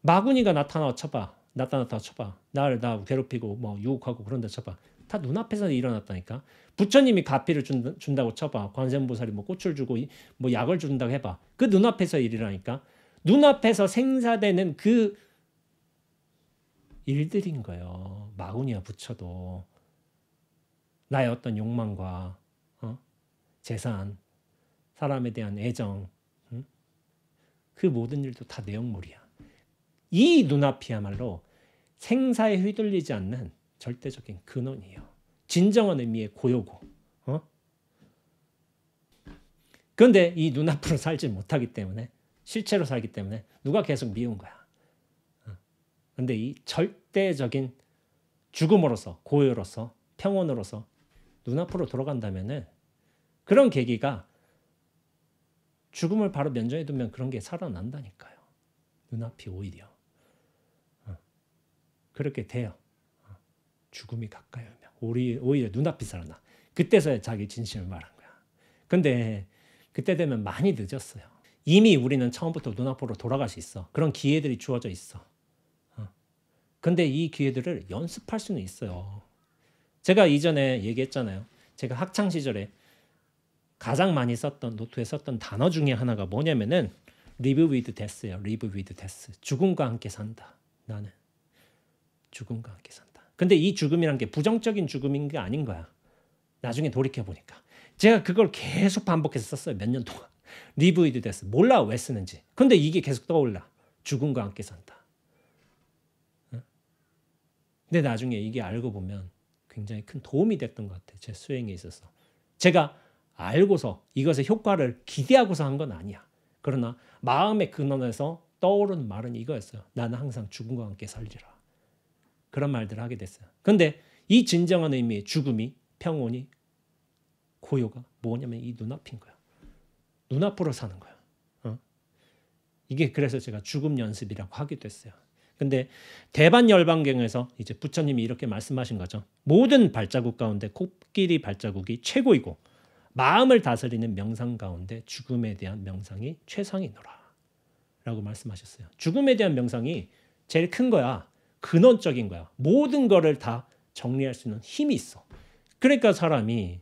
마구니가 나타나다 쳐봐. 나 괴롭히고 뭐 유혹하고 그런다 쳐봐. 다 눈앞에서 일어났다니까. 부처님이 가피를 준다고 쳐봐. 관세음보살이 뭐 꽃을 주고 뭐 약을 준다고 해봐. 그 눈앞에서 일이라니까. 눈앞에서 생사되는 그 일들인 거예요. 마구니와 부처도 나의 어떤 욕망과 재산, 사람에 대한 애정, 그 모든 일도 다 내용물이야. 이 눈앞이야말로 생사에 휘둘리지 않는 절대적인 근원이에요. 진정한 의미의 고요고. 그런데 이 눈앞으로 살지 못하기 때문에, 실체로 살기 때문에 누가 계속 미운 거야. 그런데 이 절대적인 죽음으로서, 고요로서, 평온으로서 눈앞으로 돌아간다면은 그런 계기가 죽음을 바로 면전에 두면 그런 게 살아난다니까요. 눈앞이 오히려 그렇게 돼요. 죽음이 가까이 오면 오히려 눈앞이 살아나. 그때서야 자기 진심을 말한 거야. 근데 그때 되면 많이 늦었어요. 이미 우리는 처음부터 눈앞으로 돌아갈 수 있어. 그런 기회들이 주어져 있어. 근데 이 기회들을 연습할 수는 있어요. 제가 이전에 얘기했잖아요. 제가 학창 시절에 가장 많이 썼던, 노트에 썼던 단어 중에 하나가 뭐냐면은 live with death예요. live with death. 죽음과 함께 산다. 나는 죽음과 함께 산다. 근데 이 죽음이란 게 부정적인 죽음인 게 아닌 거야. 나중에 돌이켜 보니까. 제가 그걸 계속 반복해서 썼어요. 몇 년 동안. live with death. 몰라 왜 쓰는지. 근데 이게 계속 떠올라. 죽음과 함께 산다. 근데 나중에 이게 알고 보면 굉장히 큰 도움이 됐던 것 같아요. 제 수행에 있어서. 제가 알고서 이것의 효과를 기대하고서 한 건 아니야. 그러나 마음의 근원에서 떠오르는 말은 이거였어요. 나는 항상 죽음과 함께 살리라. 그런 말들을 하게 됐어요. 그런데 이 진정한 의미의 죽음이, 평온이, 고요가 뭐냐면 이 눈앞인 거야. 눈앞으로 사는 거야. 이게 그래서 제가 죽음 연습이라고 하게 됐어요. 근데 대반열반경에서 이제 부처님이 이렇게 말씀하신 거죠. 모든 발자국 가운데 코끼리 발자국이 최고이고 마음을 다스리는 명상 가운데 죽음에 대한 명상이 최상이노라 라고 말씀하셨어요. 죽음에 대한 명상이 제일 큰 거야. 근원적인 거야. 모든 거를 다 정리할 수 있는 힘이 있어. 그러니까 사람이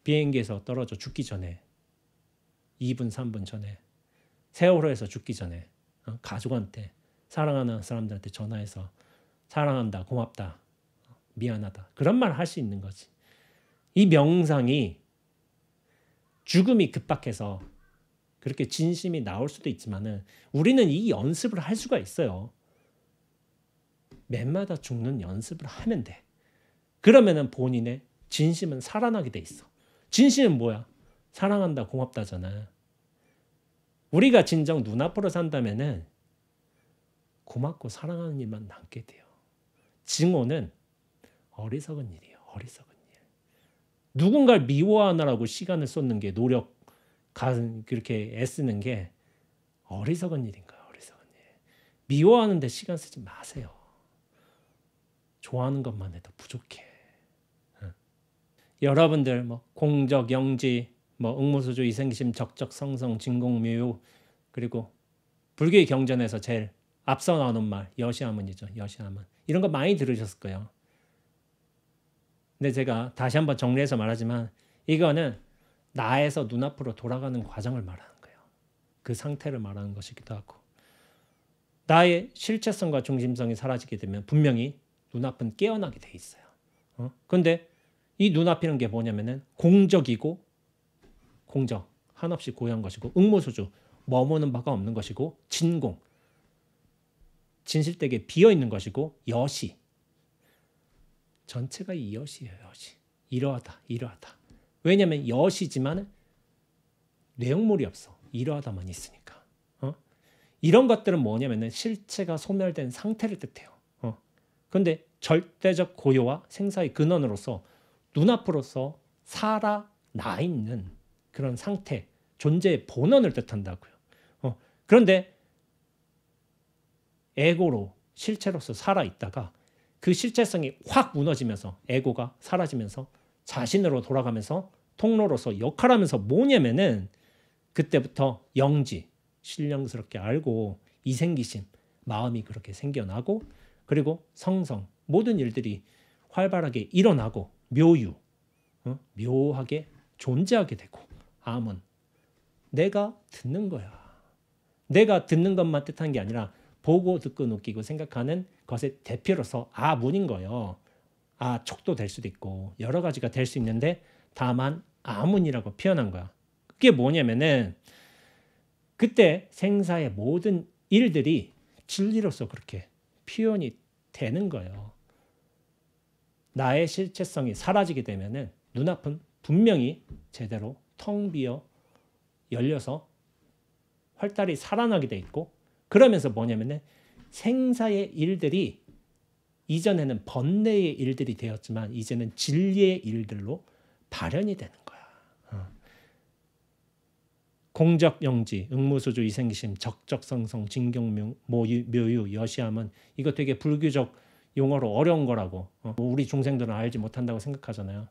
비행기에서 떨어져 죽기 전에 2분, 3분 전에 세월호에서 죽기 전에 가족한테, 사랑하는 사람들한테 전화해서 사랑한다, 고맙다, 미안하다 그런 말 할 수 있는 거지. 이 명상이 죽음이 급박해서 그렇게 진심이 나올 수도 있지만은 우리는 이 연습을 할 수가 있어요. 매마다 죽는 연습을 하면 돼. 그러면은 본인의 진심은 살아나게 돼 있어. 진심은 뭐야? 사랑한다, 고맙다잖아. 우리가 진정 눈앞으로 산다면은 고맙고 사랑하는 일만 남게 돼요. 증오는 어리석은 일이에요. 어리석은 일. 누군가를 미워하느라고 시간을 쏟는 게, 그렇게 애쓰는 게 어리석은 일인 거예요. 어리석은 일. 미워하는데 시간 쓰지 마세요. 좋아하는 것만 해도 부족해. 여러분들 뭐 공적, 영지, 뭐 응무수주, 이생심, 적적, 성성, 진공, 묘요, 그리고 불교의 경전에서 제일 앞서 나오는 말 여시아문이죠. 여시아문. 이런 거 많이 들으셨을 거예요. 근데 제가 다시 한번 정리해서 말하지만 이거는 나에서 눈앞으로 돌아가는 과정을 말하는 거예요. 그 상태를 말하는 것이기도 하고 나의 실체성과 중심성이 사라지게 되면 분명히 눈앞은 깨어나게 돼 있어요. 근데 이 눈앞이라는 게 뭐냐면은 공적이고 공적 한없이 고요한 것이고 응모소주 머무는 바가 없는 것이고 진공 진실되게 비어 있는 것이고 여시 전체가 이 여시예요. 여시 이러하다 이러하다. 왜냐하면 여시지만 내용물이 없어. 이러하다만 있으니까. 이런 것들은 뭐냐면은 실체가 소멸된 상태를 뜻해요. 그런데 절대적 고요와 생사의 근원으로서 눈앞으로서 살아나 있는 그런 상태, 존재의 본원을 뜻한다고요. 그런데 에고로 실체로서 살아있다가 그 실체성이 확 무너지면서 에고가 사라지면서 자신으로 돌아가면서 통로로서 역할하면서 뭐냐면은 그때부터 영지, 신령스럽게 알고 이생기심, 마음이 그렇게 생겨나고 그리고 성성, 모든 일들이 활발하게 일어나고 묘유, 묘하게 존재하게 되고 암은 내가 듣는 거야. 내가 듣는 것만 뜻한 게 아니라 보고 듣고 느끼고 생각하는 것의 대표로서 아문인 거예요. 촉도 될 수도 있고 여러 가지가 될 수 있는데 다만 아문이라고 표현한 거야. 그게 뭐냐면은 그때 생사의 모든 일들이 진리로서 그렇게 표현이 되는 거예요. 나의 실체성이 사라지게 되면은 눈앞은 분명히 제대로 텅 비어 열려서 활달히 살아나게 돼 있고 그러면서 뭐냐면은 생사의 일들이 이전에는 번뇌의 일들이 되었지만 이제는 진리의 일들로 발현이 되는 거야. 공적영지, 응무소주, 이생기심, 적적성성, 진경묘, 묘유, 여시함은 이거 되게 불교적 용어로 어려운 거라고 우리 중생들은 알지 못한다고 생각하잖아요.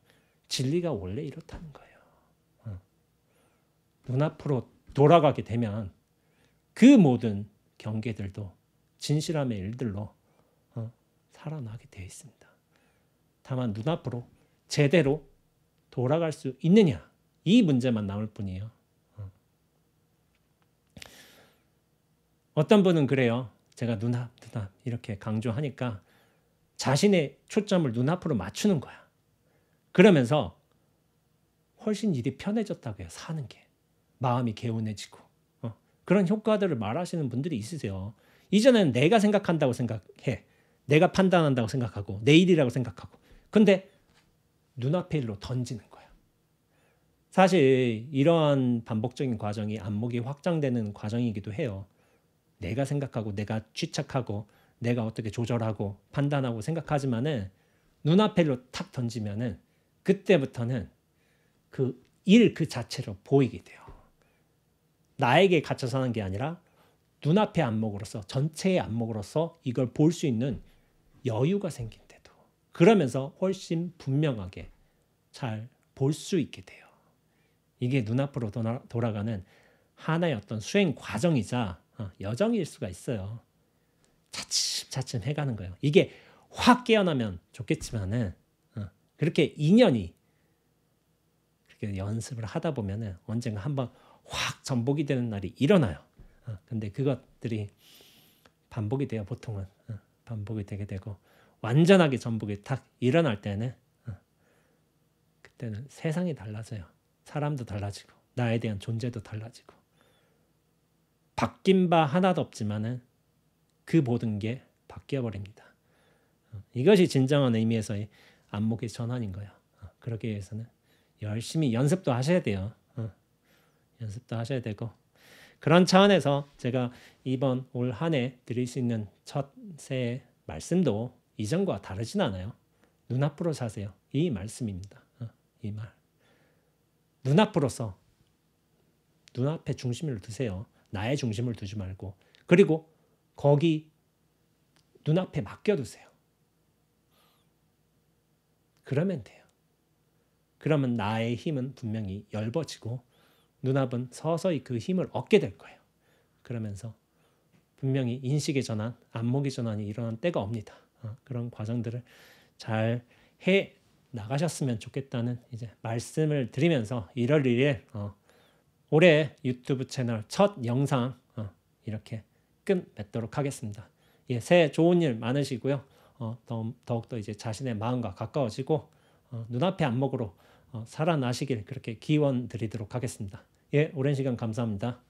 진리가 원래 이렇다는 거예요. 눈앞으로 돌아가게 되면 그 모든 경계들도 진실함의 일들로 살아나게 되어 있습니다. 다만 눈앞으로 제대로 돌아갈 수 있느냐 이 문제만 남을 뿐이에요. 어떤 분은 그래요. 제가 눈앞 이렇게 강조하니까 자신의 초점을 눈앞으로 맞추는 거야. 그러면서 훨씬 일이 편해졌다고 해요. 사는 게. 마음이 개운해지고. 그런 효과들을 말하시는 분들이 있으세요. 이전에는 내가 생각한다고 생각해. 내가 판단한다고 생각하고 내 일이라고 생각하고. 근데 눈앞에 일로 던지는 거야. 사실 이러한 반복적인 과정이 안목이 확장되는 과정이기도 해요. 내가 생각하고 내가 취착하고 내가 어떻게 조절하고 판단하고 생각하지만은 눈앞에 일로 탁 던지면은 그때부터는 그 일 그 자체로 보이게 돼요. 나에게 갇혀 사는 게 아니라 눈앞의 안목으로서 전체의 안목으로서 이걸 볼 수 있는 여유가 생긴대도 그러면서 훨씬 분명하게 잘 볼 수 있게 돼요. 이게 눈앞으로 돌아가는 하나의 어떤 수행 과정이자 여정일 수가 있어요. 차츰차츰 해가는 거예요. 이게 확 깨어나면 좋겠지만은 그렇게 인연이 그렇게 연습을 하다 보면은 언젠가 한번 확 전복이 되는 날이 일어나요. 근데 그것들이 반복이 돼요. 보통은 반복이 되게 되고 완전하게 전복이 탁 일어날 때는 그때는 세상이 달라져요. 사람도 달라지고 나에 대한 존재도 달라지고 바뀐 바 하나도 없지만은 그 모든 게 바뀌어 버립니다. 이것이 진정한 의미에서의 안목의 전환인 거예요. 그러기 위해서는 열심히 연습도 하셔야 돼요. 연습도 하셔야 되고 그런 차원에서 제가 이번 올 한 해 드릴 수 있는 첫 새해 말씀도 이전과 다르진 않아요. 눈앞으로 사세요. 이 말씀입니다. 이 말. 눈앞으로서 눈앞에 중심을 두세요. 나의 중심을 두지 말고 그리고 거기 눈앞에 맡겨두세요. 그러면 돼요. 그러면 나의 힘은 분명히 엷어지고 눈앞은 서서히 그 힘을 얻게 될 거예요. 그러면서 분명히 인식의 전환, 안목의 전환이 일어난 때가 옵니다. 그런 과정들을 잘 해 나가셨으면 좋겠다는 이제 말씀을 드리면서 1월 1일 올해 유튜브 채널 첫 영상 이렇게 끝맺도록 하겠습니다. 예, 새해 좋은 일 많으시고요. 더욱더 이제 자신의 마음과 가까워지고 눈앞의 안목으로 살아나시길 그렇게 기원 드리도록 하겠습니다. 예, 오랜 시간 감사합니다.